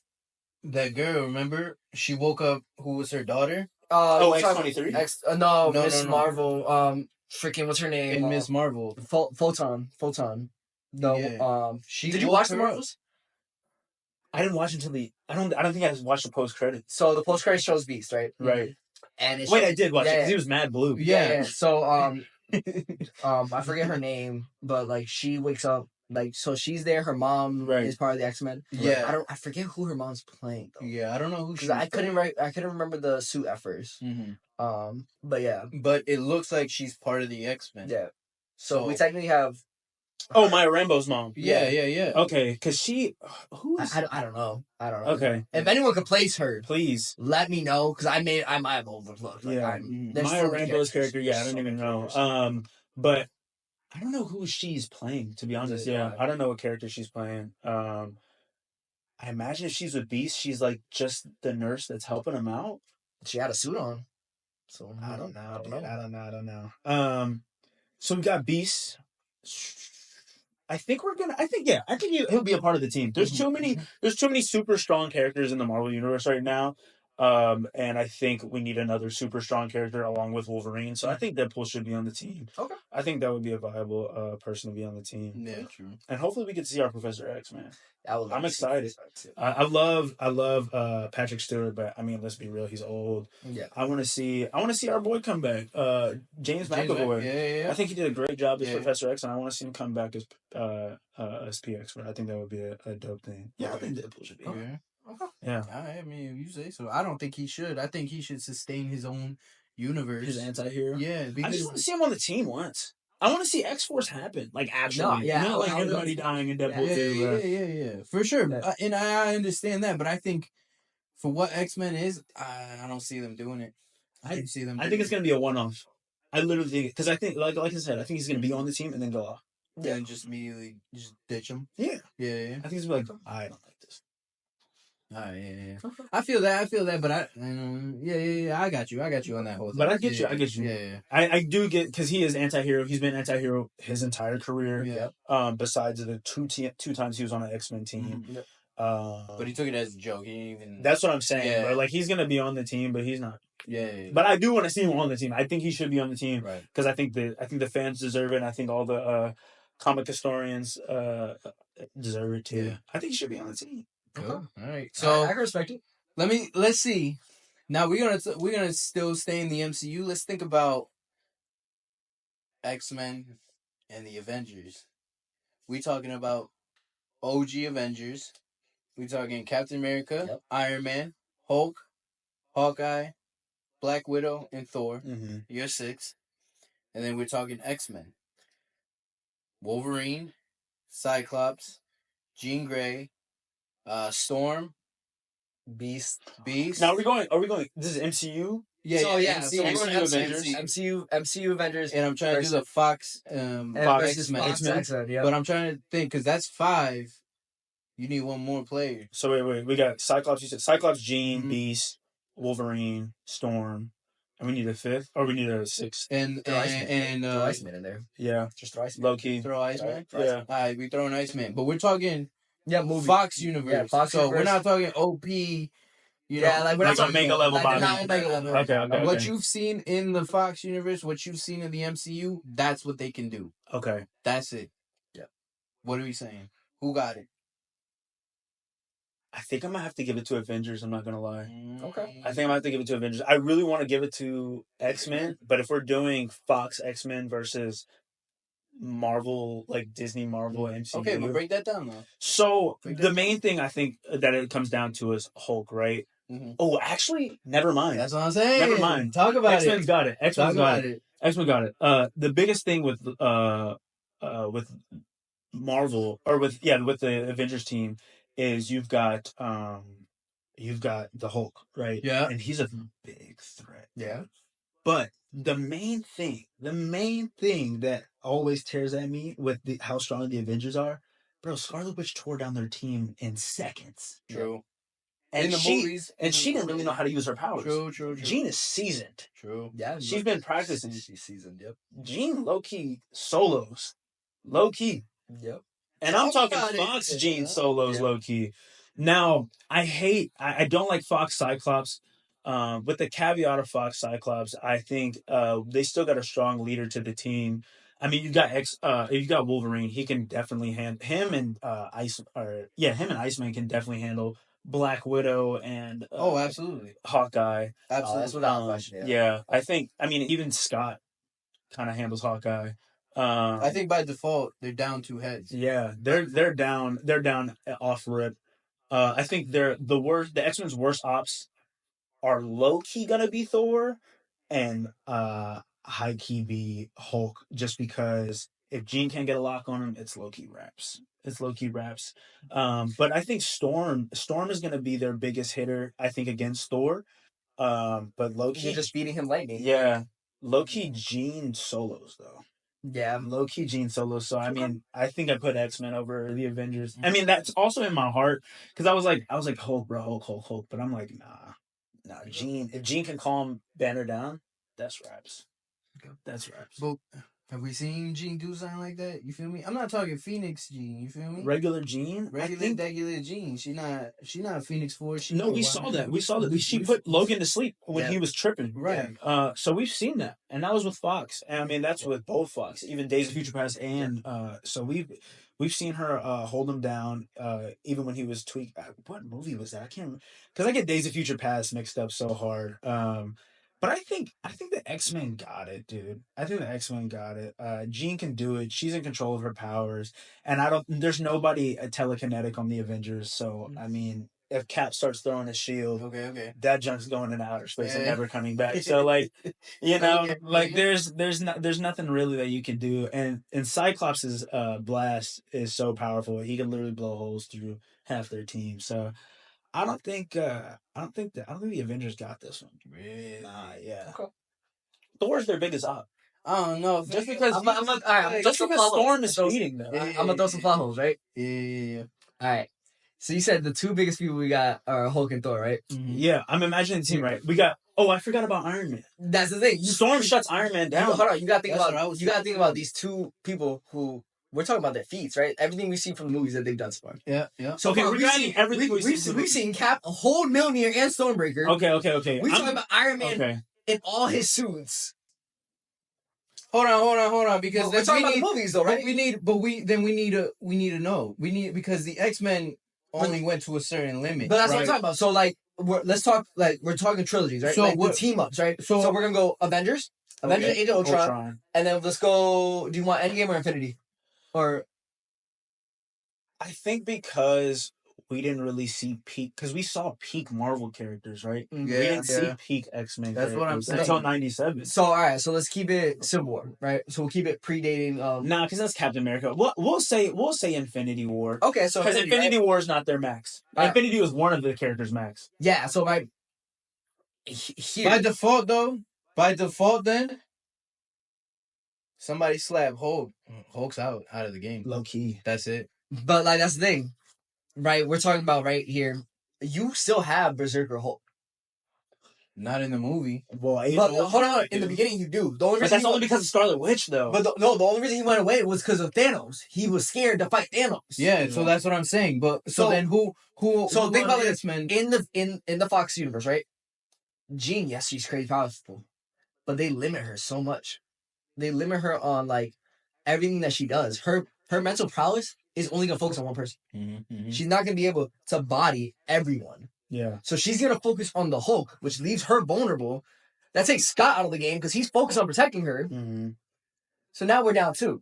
that girl. Remember, she woke up. Who was her daughter? X-23. No, Miss Marvel. Freaking, what's her name? In Miss Marvel. Photon. No. Yeah. Did you watch the Marvels? I didn't watch until I don't think I watched the post credits. So the post credits shows Beast, right? Right. And I did watch it because he was mad blue. Yeah. So I forget her name, but like she wakes up, like, so she's there. Her mom is part of the X-Men. Yeah. I forget who her mom's playing though. Yeah, I don't know who she. I couldn't remember the suit at first. But yeah. But it looks like she's part of the X-Men. Yeah. So we technically have. Oh, Maya Rambeau's mom. Yeah. Okay, because she... I don't know. Okay. If anyone could place her... Please. Let me know, because I might have overlooked. Like, Maya Rambeau's character, I don't even know. But I don't know who she's playing, to be honest. Neither Yeah, do I. I don't know what character she's playing. I imagine if she's with Beast, she's like just the nurse that's helping him out. She had a suit on. So I don't know, dude. know. I don't know. So we got Beast. I think he'll be a part of the team. There's too many super strong characters in the Marvel universe right now. And I think we need another super strong character along with Wolverine. So I think Deadpool should be on the team. Okay. I think that would be a viable person to be on the team. Yeah, true. And hopefully we get to see our Professor X, man. I'm excited. Too. I love Patrick Stewart, but I mean, let's be real, he's old. Yeah. I want to see our boy come back. James McAvoy. Yeah. I think he did a great job as Professor X, and I want to see him come back as PX. Right? I think that would be a dope thing. Yeah, I think Deadpool should be. Okay. Yeah. I mean, you say so. I don't think he should. I think he should sustain his own universe. His anti-hero. Yeah, I just want to see him on the team once. I want to see X-Force happen, like actually. No, yeah, not like I don't everybody know. dying in Deadpool. Yeah, for sure. Yeah. And I understand that, but I think for what X-Men is, I don't see them doing it. I don't see them. I think it's gonna be a one-off. I literally think because I think like I said, I think he's gonna be on the team and then go off. Yeah, and just immediately just ditch him. Yeah. Yeah. I think he's gonna be like, I don't like this. Yeah. I feel that, but I got you on that whole thing. But I get you. Yeah. I do get because he is anti-hero. He's been anti-hero his entire career. Yeah. Besides the two times he was on an X-Men team. Mm-hmm. But he took it as a joke. He didn't even. That's what I'm saying. Yeah. Bro. Like he's gonna be on the team, but he's not. Yeah. But I do want to see him on the team. I think he should be on the team, Right? Because I think the fans deserve it. And I think all the comic historians deserve it too. Yeah. I think he should be on the team. Cool. All right. So So I can respect it. let's see. Now we're gonna still stay in the MCU. Let's think about X-Men and the Avengers. We talking about OG Avengers. We talking Captain America, Iron Man, Hulk, Hawkeye, Black Widow, and Thor. Mm-hmm. You're 6. And then we're talking X-Men. Wolverine, Cyclops, Jean Grey, Storm, Beast. Now are we going? This is MCU. Yeah, So, yeah, MCU, so we're going Avengers. MCU Avengers. And I'm trying to do the Fox versus X-Men. X-Men, yeah. But I'm trying to think, because that's 5. You need one more player. So wait. We got Cyclops. You said Cyclops, Jean, Mhm. Beast, Wolverine, Storm, and we need a 5th, or we need a 6th. And Throw Iceman in there. Yeah, Just throw Iceman. low key. Throw Iceman? Yeah. All right, we throwing Iceman. But we're talking movie. Fox universe. Yeah, Fox so universe. we're not talking OP. We're Like not talking Omega level body. Not Omega level. Okay. What you've seen in the Fox universe, what you've seen in the MCU, that's what they can do. Okay. That's it. Yeah. What are we saying? Who got it? I think I'm gonna have to give it to Avengers. I'm not gonna lie. Okay. I think I'm gonna have to give it to Avengers. I really want to give it to X-Men, but if we're doing Fox X-Men versus Marvel, like Disney Marvel MCU. Okay, but break that down though. So the main thing I think that it comes down to is Hulk, right? Mm-hmm. Oh, actually, never mind. That's what I'm saying. Never mind. Talk about X-Men's it. got it. X-Men's got it. it. X-Men got it. The biggest thing with Marvel or with the Avengers team is you've got the Hulk, right? Yeah. And he's a big threat. Yeah. But the main thing that always tears at me with how strong the Avengers are, bro, Scarlet Witch tore down their team in seconds. True. And in the movies, she didn't really know how to use her powers. True. Jean is seasoned. True. Yeah. She's been practicing. She's seasoned. Yep. Jean low-key solos. Low-key. Yep. And I'm talking about it. Fox Jean solos Yeah. low-key. Now, I don't like Fox Cyclops. With the caveat of Fox Cyclops, I think they still got a strong leader to the team. I mean, you got Wolverine. He can definitely handle him and Iceman can definitely handle Black Widow and absolutely. Hawkeye. Absolutely. That's without question. Yeah, I think. I mean, even Scott kind of handles Hawkeye. I think by default they're down 2 heads. Yeah, they're down. They're down off rip. I think the X-Men's worst ops are low key gonna be Thor and high key be Hulk, just because if Jean can't get a lock on him, it's low key wraps. But I think Storm is gonna be their biggest hitter. I think against Thor. But low key You're just feeding him lightning. Yeah, low key Jean solos though. Yeah. Low key Gene Solo. So I mean, I think I put X-Men over the Avengers. I mean, that's also in my heart because I was like Hulk, bro, Hulk. But I'm like, nah, Gene. If Gene can calm Banner down, that's raps. That's raps. But have we seen Jean do something like that? You feel me? I'm not talking Phoenix Jean. You feel me? Regular Gene. Regular Jean. She not Phoenix Force. We saw that. We saw that. She put Logan to sleep when he was tripping. Right. So we've seen that, and that was with Fox. And I mean, that's with both Fox, even Days of Future Past, and so we've seen her hold him down, even when he was tweaked. What movie was that? I can't because I get Days of Future Past mixed up so hard. But I think the X-Men got it, dude. I think the X-Men got it. Jean can do it. She's in control of her powers, and there's nobody telekinetic on the Avengers. So I mean, if Cap starts throwing his shield, okay, that junk's going into outer space and never coming back. So like, there's nothing really that you can do. And Cyclops' blast is so powerful. He can literally blow holes through half their team. So I don't think the Avengers got this one. Really? Nah, yeah. Okay. Thor's their biggest op. I don't know. Just because Storm is feeding them. I'm gonna throw some plot holes, right? Yeah. All right. So you said the two biggest people we got are Hulk and Thor, right? Mm-hmm. Yeah, I'm imagining the team, right? We got. Oh, I forgot about Iron Man. That's the thing. Storm shuts Iron Man down. Hold on, you gotta think about these two people who we're talking about their feats, right? Everything we see from the movies that they've done so far. Yeah. So okay, we've seen Cap, a whole Mjolnir, and Stormbreaker. Okay. We're talking about Iron Man in all his suits. Hold on, because we're talking about the movies, though, right? We need to know. Because the X-Men only went to a certain limit. But that's what I'm talking about. So like, we're talking trilogies, right? So the team ups, right? So we're gonna go Avengers, Age of Ultron, and then let's go. Do you want Endgame or Infinity? Or I think because we didn't really see peak, because we saw peak Marvel characters, right? Yeah, we didn't see peak X-Men. That's what I'm saying. Until 97. So all right, so let's keep it Civil War, right? So we'll keep it predating. Because that's Captain America. We'll say Infinity War. Okay, so because Infinity War is not their max. Right. Infinity was one of the characters' max. Yeah. So by default, then. Somebody slap Hulk. Hulk's out of the game. Low key. That's it. But like that's the thing, right? We're talking about right here. You still have Berserker Hulk. Not in the movie. Well, hold on. In the beginning, you do. But that's only because of Scarlet Witch, though. But the only reason he went away was because of Thanos. He was scared to fight Thanos. Yeah, so that's what I'm saying. But so then who? So think about this, man. In the Fox universe, right? Jean, yes, she's crazy powerful, but they limit her so much. They limit her on like everything that she does. Her mental prowess is only gonna focus on one person. Mm-hmm. She's not gonna be able to body everyone. Yeah. So she's gonna focus on the Hulk, which leaves her vulnerable. That takes Scott out of the game because he's focused on protecting her. Mm-hmm. So now we're down 2.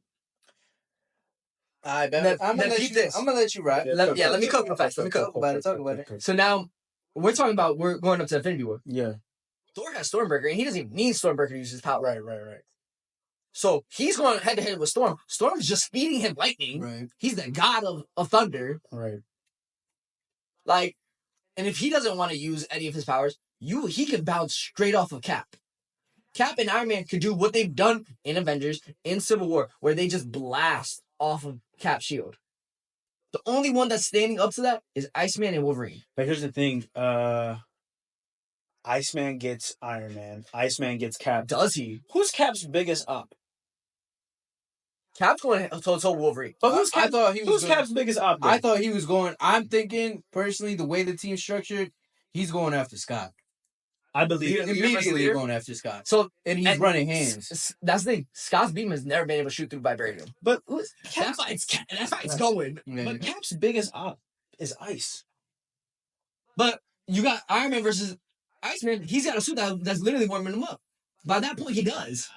I'm gonna let you ride. Let me cook real fast. Talk about it. So now we're going up to Infinity War. Yeah. Thor has Stormbreaker, and he doesn't even need Stormbreaker to use his power. Right. So he's going head to head with Storm. Storm is just feeding him lightning. Right. He's the god of thunder. Right. Like, and if he doesn't want to use any of his powers, he can bounce straight off of Cap. Cap and Iron Man could do what they've done in Avengers, in Civil War, where they just blast off of Cap's shield. The only one that's standing up to that is Iceman and Wolverine. But here's the thing. Iceman gets Iron Man. Iceman gets Cap. Does he? Who's Cap's biggest up? Cap's going to Wolverine. But who's Cap's biggest op? I thought he was going. I'm thinking personally, the way the team's structured, he's going after Scott. I believe immediately going after Scott. So he's running hands. That's the thing. Scott's beam has never been able to shoot through vibranium. But that fight's going. Yeah. But Cap's biggest op is ice. But you got Iron Man versus Iceman. He's got a suit that's literally warming him up. By that point, he does.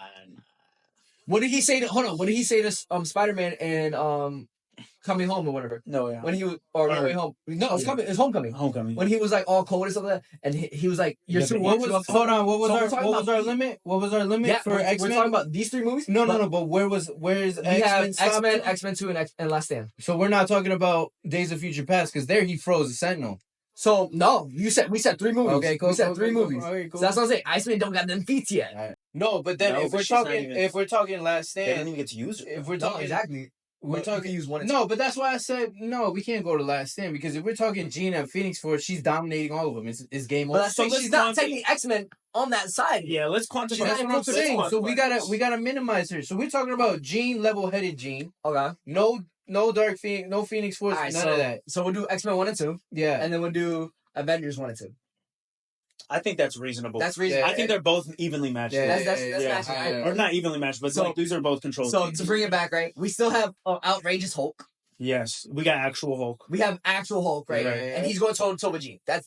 What did he say to? Hold on. What did he say to Spider-Man and Coming Home or whatever? No, yeah. When he was No Way Home. No, it's coming. It's Homecoming. When he was like all cold and stuff like that, and he was like, "Your suit." Hold on. What was our limit? What was our limit for X-Men? We're talking about these 3 movies. No. But where's X-Men? X-Men 2, and Last Stand. So we're not talking about Days of Future Past because there he froze the Sentinel. So no, we said 3 movies. Okay, cool. We said 3 movies. All right, cool. So that's what I'm saying. Iceman don't got them feats yet. Right. No, but then No, if but we're she's not talking, even- if we're talking Last They don't Stand, even get to use it. if we're No, talking exactly. we're But talking. you can use one and No, but that's why I said no. We can't go to Last Stand because if we're talking Gina and Phoenix Force, she's dominating all of them. It's game But over. that's saying let's she's not quanti- technically X-Men on that side. Yeah, let's quantify. She's not That's even what I'm close to saying. this So one. we gotta minimize her. So we're talking about Jean, level-headed Jean. Okay. No Dark Phoenix, no Phoenix Force, All right, none of that. So we'll do X-Men 1 and 2, Yeah. and then we'll do Avengers 1 and 2. I think that's reasonable. That's reasonable. I think they're both evenly matched. Yeah, That's yeah. matching. Yeah. Or not evenly matched, but So- like, these are both controlled. So to bring it back, right? We still have outrageous Hulk. Yes, we got actual Hulk. We have actual Hulk, right? Yeah. And he's going toe to toe with Jean. That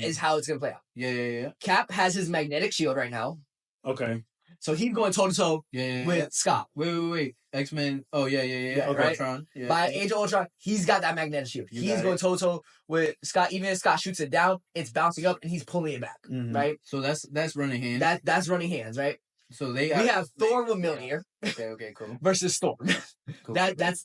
is how it's gonna play out. Yeah. Cap has his magnetic shield right now, Okay. so he's going toe to toe Yeah. with Scott. Wait. X-Men. Oh, yeah. Yeah, Okay. right. Ultron. Yeah. By Age of Ultron, he's got that magnetic shield. You He's got going it. toe to toe with Scott. Even if Scott shoots it down, it's bouncing up and he's pulling it back, Mhm. right? So that's running hand. That's running hands, right? So they We have Thor with Mjolnir Okay, cool. versus Storm. Cool. That's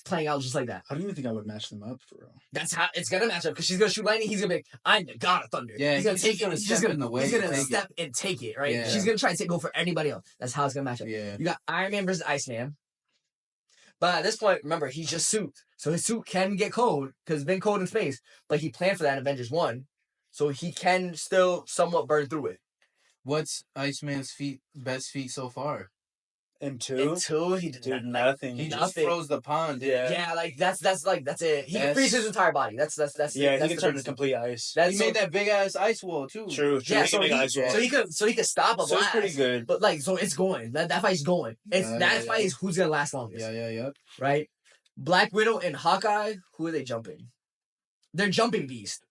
playing out just like that. I don't even think I would match them up for real. That's how it's gonna match up because she's gonna shoot lightning. He's gonna be like, I'm the god of thunder. Yeah, he's gonna he's take gonna it. He's step just gonna in the way He's and gonna take step and take it. Right. Yeah. She's gonna try to take over anybody else. That's how it's gonna match up. Yeah. You got Iron Man versus Iceman. But at this point, remember, he's just suit. So his suit can get cold because it's been cold in space. But he planned for that in Avengers 1. So he can still somewhat burn through it. What's Iceman's best feat so far? And two, Until he did dude, not. nothing. He just Nothing. froze the pond. Yeah, like that's it. He can That's- freeze his entire body. That's Yeah, that's he can the turn to biggest thing. complete ice. That's He made that big ass ice wall too. True. Yeah, He can make ice wall. so he could stop a So it's blast. pretty good. But like, so it's going. That fight's going. That fight is who's gonna last longest. Yeah. Right? Black Widow and Hawkeye, who are they jumping? They're jumping Beast.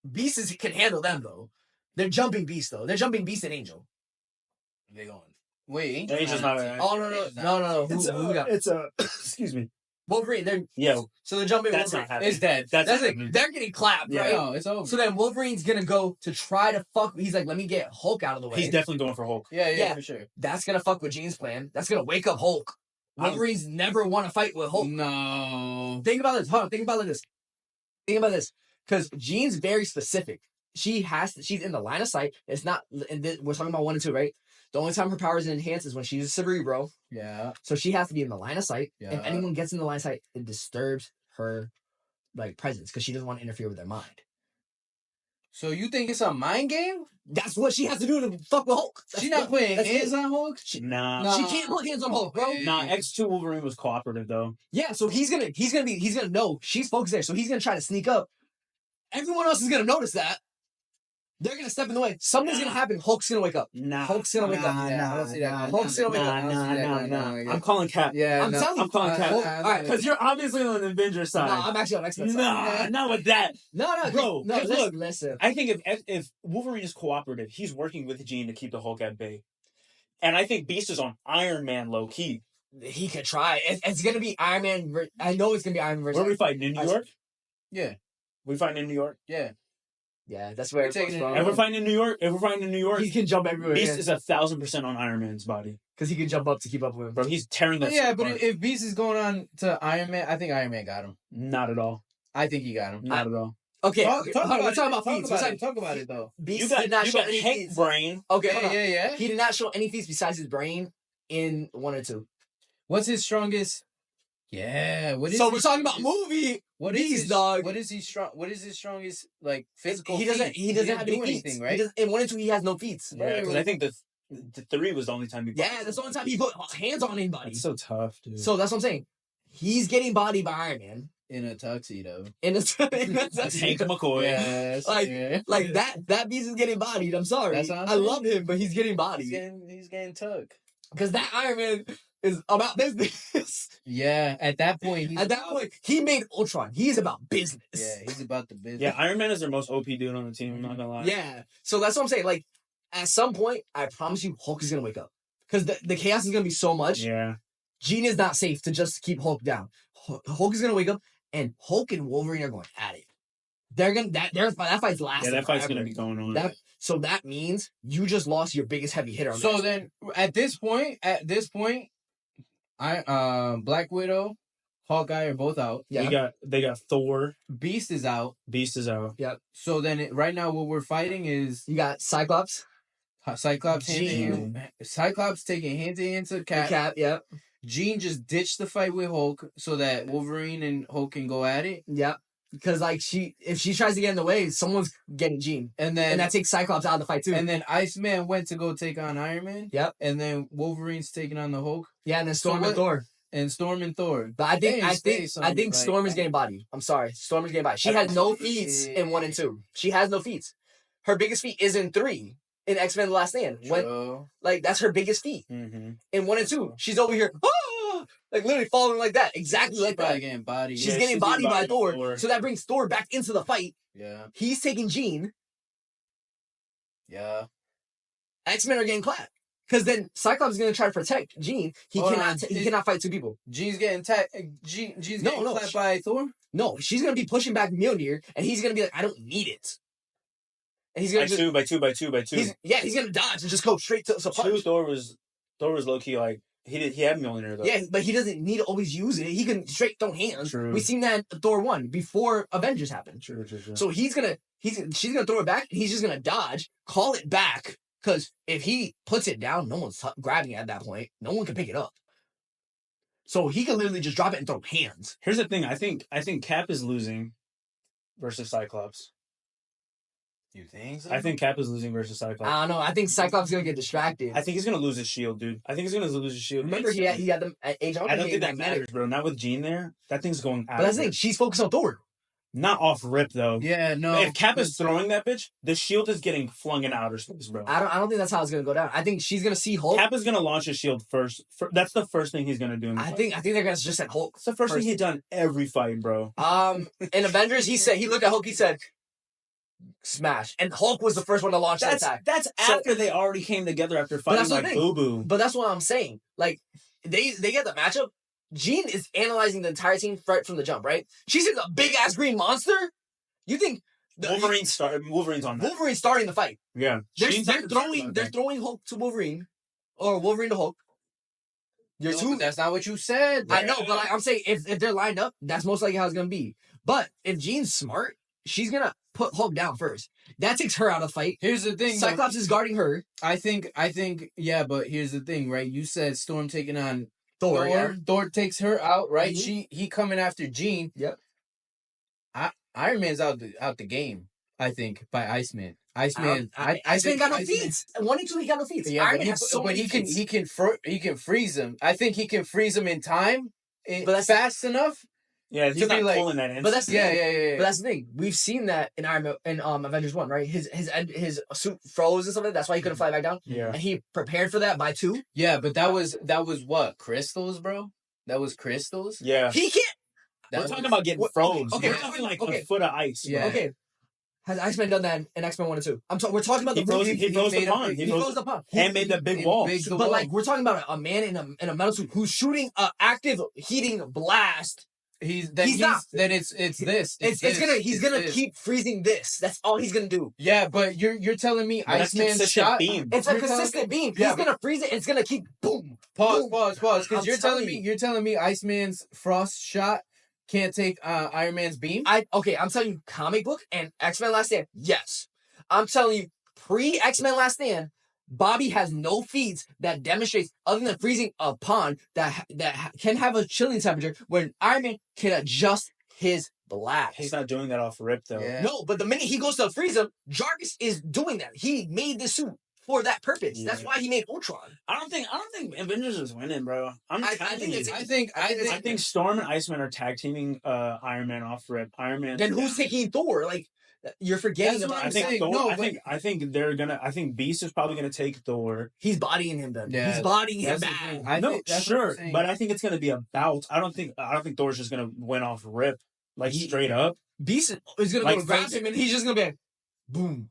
Beast can handle them though. They're jumping Beast though. They're jumping Beast and Angel. They going. Wait, Angel's not right. Oh no. Who we got? It's a. Excuse me. Wolverine. They're Yeah, so they're jumping that's Wolverine. not happening. It's dead. That's That's happening. it. They're getting clapped, Yeah. right? No, it's over. So then Wolverine's gonna go to try to fuck. He's like, let me get Hulk out of the way. He's definitely going for Hulk. yeah, for sure. That's gonna fuck with Jean's plan. That's gonna wake up Hulk. Wolverine's never want to fight with Hulk. No. Think about this. Hold on. Think about this. Because Jean's very specific. She's in the line of sight. It's not. And we're talking about 1 and 2, right? The only time her powers enhance is when she's a Cerebro. Yeah. So she has to be in the line of sight. Yeah. If anyone gets in the line of sight, it disturbs her like presence because she doesn't want to interfere with their mind. So you think it's a mind game? That's what she has to do to fuck with Hulk. She's not putting that's hands it. on Hulk. Nah. No. She can't put hands on Hulk, bro. Nah, X2 Wolverine was cooperative though. Yeah, so he's gonna know she's focused there. So he's gonna try to sneak up. Everyone else is gonna notice that. They're gonna step in the way. Something's gonna happen. Hulk's gonna wake up. Nah. Hulk's gonna wake up. Yeah, I don't see that. Hulk's gonna wake up. I'm calling Cap. Yeah, I'm telling you. I'm calling Cap. Hulk- all right, Because you're obviously on the Avengers No, side. I'm actually on X-Men. Nah, not with that. No, Bro, no. 'cause Listen. I think if Wolverine is cooperative, he's working with Jean to keep the Hulk at bay. And I think Beast is on Iron Man low key. He could try. It's gonna be Iron Man. I know it's gonna be Iron Man versus. Where are we fighting? In New York? Yeah. We fighting in New York? Yeah. Yeah, that's where We're it's taking it- from. If we're fighting in New York, He can jump everywhere. Beast is 1,000% on Iron Man's body. Because he can jump up to keep up with him. Bro, he's tearing that Yeah, shit but apart. if Beast is going on to Iron Man, I think Iron Man got him. Not at all. I think he got him. Not at all. Okay, Talk hold about on, we're it. talking about Talk feats. about it. Talk about it though. Beast You got, did not you show got any Hank feats. brain. Okay, hold on. Yeah. He did not show any feats besides his brain in 1 or 2. What's his strongest? Yeah. What is So his we're talking about strongest- movie. What is Beast, his dog. What is he strong? What is his strongest like physical? He doesn't. feat? He doesn't didn't have do any feats, anything, right? In 1 and 2, he has no feats. Yeah, because I think the 3 was the only time he. Yeah, that's the only time he put hands on anybody. That's so tough, dude. So that's what I'm saying. He's getting bodied by Iron Man. In a tuxedo. And it's That's Hank McCoy. Yes. Like- yeah. like that Beast is getting bodied. I'm sorry. That's what I'm I saying. love him, but he's getting bodied. He's getting tugged. Because that Iron Man is about business. Yeah. At that point, he's At that point, he made Ultron. He's about business. Yeah, he's about the business. Yeah, Iron Man is their most OP dude on the team. I'm not gonna lie. Yeah. So that's what I'm saying. Like, at some point, I promise you, Hulk is gonna wake up. Because the chaos is gonna be so much. Yeah. Jean is not safe to just keep Hulk down. Hulk is gonna wake up, and Hulk and Wolverine are going at it. They're gonna that fight's lasting. Yeah, that fight's forever. gonna be going on. So that means you just lost your biggest heavy hitter. On So that. then, at this point, Black Widow, Hawkeye are both out. Yeah. They got Thor. Beast is out. Beast is out. So then, right now, what we're fighting is You got Cyclops. Cyclops Jean. Cyclops taking hand-to-hand to Cap. Cap, yeah. Jean just ditched the fight with Hulk so that Wolverine and Hulk can go at it. Yeah. Because like if she tries to get in the way, someone's getting Jean. And that takes Cyclops out of the fight too. And then Iceman went to go take on Iron Man. Yep. And then Wolverine's taking on the Hulk. Yeah, and then Storm and Thor. And Storm and Thor. But I think Storm is getting bodied. I'm sorry. Storm is getting bodied. She has no feats in 1 and 2. She has no feats. Her biggest feat is in 3. In X-Men The Last Stand. That's her biggest feat. Mm-hmm. In 1 and 2. She's over here, like literally falling like that. Exactly like that. Getting bodied. She's getting bodied by Thor. So that brings Thor back into the fight. Yeah. He's taking Jean. Yeah. X-Men are getting clapped. Because then Cyclops is going to try to protect Jean. He cannot fight 2 people. Jean's getting clapped by Thor? No, she's going to be pushing back Mjolnir, and he's going to be like, I don't need it. And he's going to by two. He's going to dodge and just go straight to punch. Thor was low-key like, he had Mjolnir though. Yeah, but he doesn't need to always use it. He can straight throw hands. True. We seen that in Thor 1 before Avengers happened. True. So she's gonna throw it back, and he's just gonna dodge, call it back. Because if he puts it down, no one's grabbing it at that point. No one can pick it up. So he can literally just drop it and throw hands. Here's the thing. I think Cap is losing versus Cyclops. You think so? I think Cap is losing versus Cyclops. I don't know. I think Cyclops is going to get distracted. I think he's going to lose his shield, dude. I think he's going to lose his shield. Remember, he had them at age. I don't think that matters, bro. Not with Jean there. That thing's going out. But that's the thing. She's focused on Thor. Not off rip, though. Yeah, no. If Cap is throwing that bitch, the shield is getting flung in outer space, bro. I don't think that's how it's going to go down. I think she's going to see Hulk. Cap is going to launch his shield first. That's the first thing he's going to do in the fight. I think they're going to just set Hulk. It's the first thing he's done every fight, bro. In Avengers, he looked at Hulk, he said, smash. And Hulk was the first one to launch that attack. That's after they already came together after fighting like Boo Boo. But that's what I'm saying. Like, they get the matchup. Jean is analyzing the entire team right from the jump, right? She sees a big-ass green monster. You think... Wolverine's on that. Wolverine's starting the fight. Yeah. They're throwing Hulk to Wolverine. Or Wolverine to Hulk. That's not what you said. I know, but I'm saying if they're lined up, that's most likely how it's going to be. But if Jean's smart, she's going to put Hulk down first. That takes her out of the fight. Here's the thing. Cyclops is guarding her. I think, yeah, but here's the thing, right? You said Storm taking on Thor. Yeah. Thor takes her out, right? Mm-hmm. He coming after Jean. Yep. Iron Man's out the game, I think, by Iceman. Iceman got no feats. 1 and 2, he got no feats. Yeah, Iron Man has so many feats. He can freeze him. I think he can freeze him in time, but that's fast enough. Yeah, he's not pulling that in. But that's yeah. But that's the thing. We've seen that in Avengers 1, right? His suit froze and stuff like that. That's why he couldn't fly back down. Yeah. And he prepared for that by 2. Yeah, but that was what? Crystals, bro? That was crystals? Yeah. He can't. We're talking about getting froze. Okay, we're talking like a foot of ice. Yeah. Okay. Has Iceman done that in X-Men 1 and 2? We're talking about he froze the pond. He froze the pond. And made the big wall. But like, we're talking about a man in a metal suit who's shooting an active heating blast. He's gonna keep freezing this. That's all he's gonna do. Yeah, but you're telling me Iceman's shot beam. It's a consistent beam. He's gonna freeze it. It's gonna keep boom. Pause. Because you're telling me Iceman's frost shot can't take Iron Man's beam. I'm telling you, comic book and X-Men Last Stand. Yes, I'm telling you, pre X-Men Last Stand, Bobby has no feats that demonstrates other than freezing a pond that can have a chilling temperature when Iron Man can adjust his blast. He's not doing that off rip though. Yeah. No, but the minute he goes to freeze him, Jarvis is doing that. He made the suit for that purpose. Yeah. That's why he made Ultron. I don't think Avengers is winning, bro. I think Storm and Iceman are tag teaming Iron Man off rip. Iron Man. Then who's taking Thor? Like, you're forgetting about. I think they're gonna. I think Beast is probably gonna take Thor. He's bodying him then. Yeah, he's bodying him back. But I think it's gonna be a bout. I don't think Thor's just gonna win off rip straight up. Beast is gonna go grab him and he's just gonna be like, boom,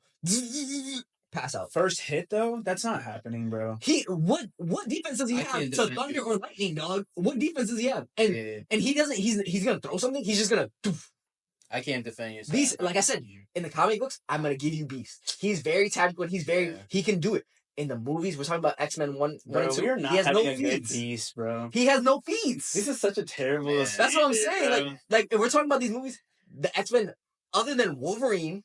pass out. First hit though, that's not happening, bro. What defense does he have to thunder or lightning, dog? What defense does he have? And he doesn't. He's gonna throw something. He's just gonna. I can't defend you. Beast, like I said, in the comic books, I'm gonna give you Beast. He's very tactical and he can do it. In the movies, we're talking about X-Men 1 and 2. You're not he has having no a good Beast, bro. He has no feats. This is such a terrible. That's what I'm saying. Like if we're talking about these movies, the X-Men, other than Wolverine,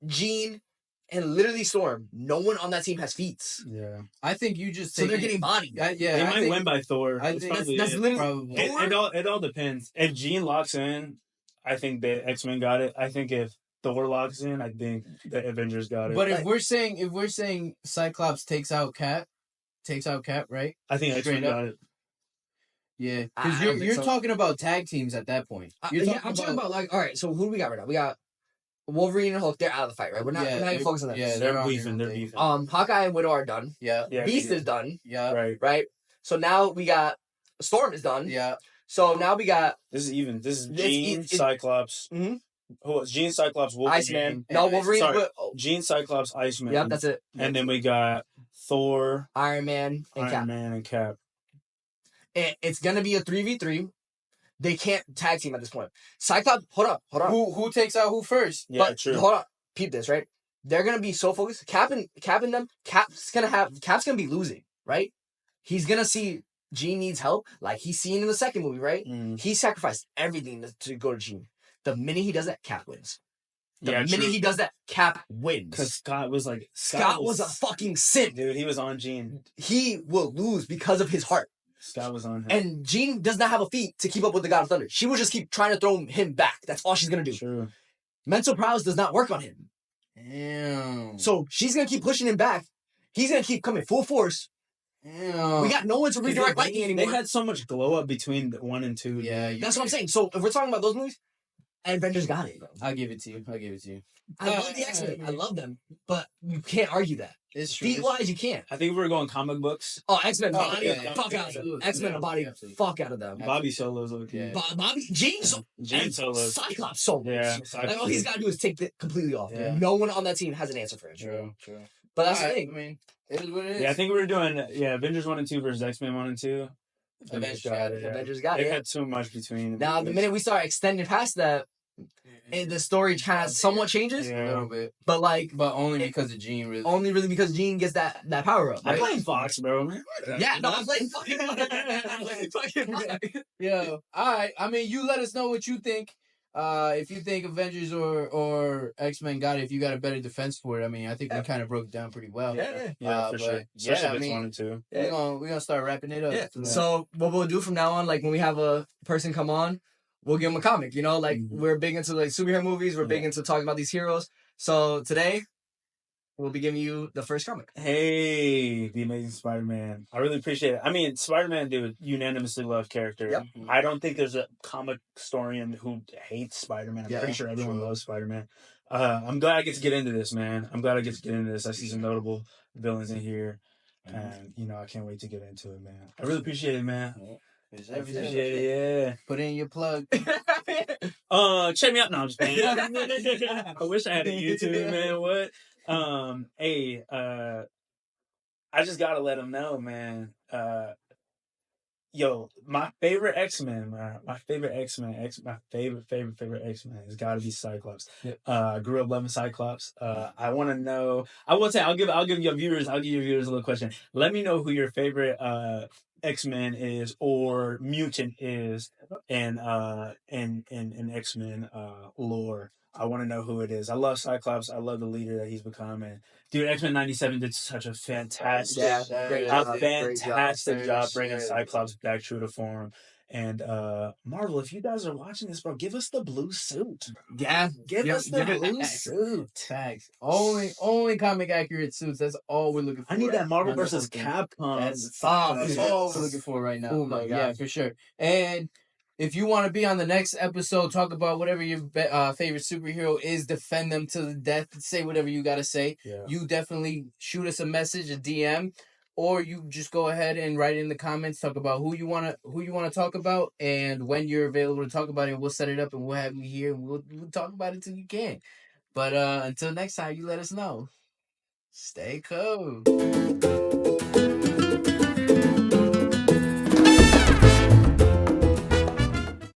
Jean, and literally Storm. No one on that team has feats. Yeah. I think you just So they're getting bodied. They might win by Thor. I That's think probably that's it. literally probably. It all depends. If Jean locks in, I think the X-Men got it. I think if Thor locks in, I think the Avengers got it. But if we're saying Cyclops takes out Cap, right? I think X-Men got it. Yeah, I because don't think you're so. talking about tag teams at that point. I'm talking about like, all right. So who do we got right now? We got Wolverine and Hulk. They're out of the fight, right? We're not even focusing on them. Yeah, They're beefing. Hawkeye and Widow are done. Yeah. Beast is done. Yeah. Right. So now we got Storm is done. Yeah. So now we got This is even. This is Jean, Cyclops. Mm-hmm. Who was Jean, Cyclops, Wolverine, Iceman? No, Wolverine. Sorry, Jean, Cyclops, Iceman. Yep, that's it. And then we got Thor, Iron Man, and Cap. It's gonna be a 3v3. They can't tag team at this point. Cyclops, hold on. Who takes out who first? Yeah, true. Hold on. Peep this, right? They're gonna be so focused. Cap and them. Cap's gonna be losing, right? He's gonna see Jean needs help, like he's seen in the second movie, right? He sacrificed everything to go to Jean. The minute he does that, Cap wins. The minute he does that, Cap wins. Because Scott was like... Scott was a fucking simp. Dude, he was on Jean. He will lose because of his heart. Scott was on him. And Jean does not have a feat to keep up with the God of Thunder. She will just keep trying to throw him back. That's all she's going to do. True. Mental prowess does not work on him. Damn. So she's going to keep pushing him back. He's going to keep coming full force. Damn. We got no one to redirect lightning anymore. They had so much glow up between 1 and 2. Yeah. That's what I'm saying. So if we're talking about those movies, Avengers got it, bro. I'll give it to you. I love the X-Men. I love them. But you can't argue that. It's true. Feet-wise, you can't. I think we were going comic books. Oh, X-Men body fuck out of them. X-Men body fuck out of them. Bobby Solo's okay. Bobby, Jean Solos. Cyclops Solos. Yeah. Like, all he's got to do is take it completely off. Yeah. No one on that team has an answer for it. True. But that's the thing. I mean, it is what it is. Yeah, I think we were doing Avengers 1 and 2 versus X-Men 1 and 2. Avengers got it. They had too much between. Now, the minute we start extending past that, the story kind of somewhat changes. A little bit. But only because of Jean, really. Only really because Jean gets that power up. I'm Right? playing Fox, bro, man. Yeah, no, I'm playing fucking Fox. Yo, alright. I mean, you let us know what you think. If you think Avengers or X-Men got it, if you got a better defense for it, I mean, I think we kind of broke it down pretty well. Yeah, for sure. Especially if it's 1 and 2. We're gonna start wrapping it up. Yeah. So what we'll do from now on, like when we have a person come on, we'll give them a comic. You know, like we're big into like superhero movies. We're big into talking about these heroes. So today, we'll be giving you the first comic. Hey, The Amazing Spider-Man. I really appreciate it. I mean, Spider-Man, dude, unanimously loved character. Yep. I don't think there's a comic historian who hates Spider-Man. I'm pretty sure everyone loves Spider-Man. I'm glad I get to get into this, man. I see some notable villains in here. And, I can't wait to get into it, man. I really appreciate it, man. I appreciate it, yeah. Put in your plug. Check me out. No, I'm just kidding. I wish I had a YouTube, man. What? I just gotta let them know, man. My favorite X-Men, man. My favorite X-Men has got to be Cyclops. Yep. I grew up loving Cyclops. I want to know. I will say. I'll give your viewers a little question. Let me know who your favorite X-Men is or mutant is in X-Men lore. I want to know who it is. I love Cyclops. I love the leader that he's become. And dude, X-Men 97 did such a fantastic job bringing Cyclops back true to form. And Marvel, if you guys are watching this, bro, give us the blue suit. Yeah, give us the blue suit. Facts. Only comic accurate suits. That's all we're looking for. I need that Marvel versus Capcom. That's all we're looking for right now. Oh my god, yeah, for sure. And if you want to be on the next episode, talk about whatever your favorite superhero is, defend them to the death, say whatever you got to say. Yeah. You definitely shoot us a message, a DM, or you just go ahead and write in the comments, talk about who you want to talk about and when you're available to talk about it. We'll set it up and we'll have you here and we'll talk about it till you can. But until next time, you let us know. Stay cool.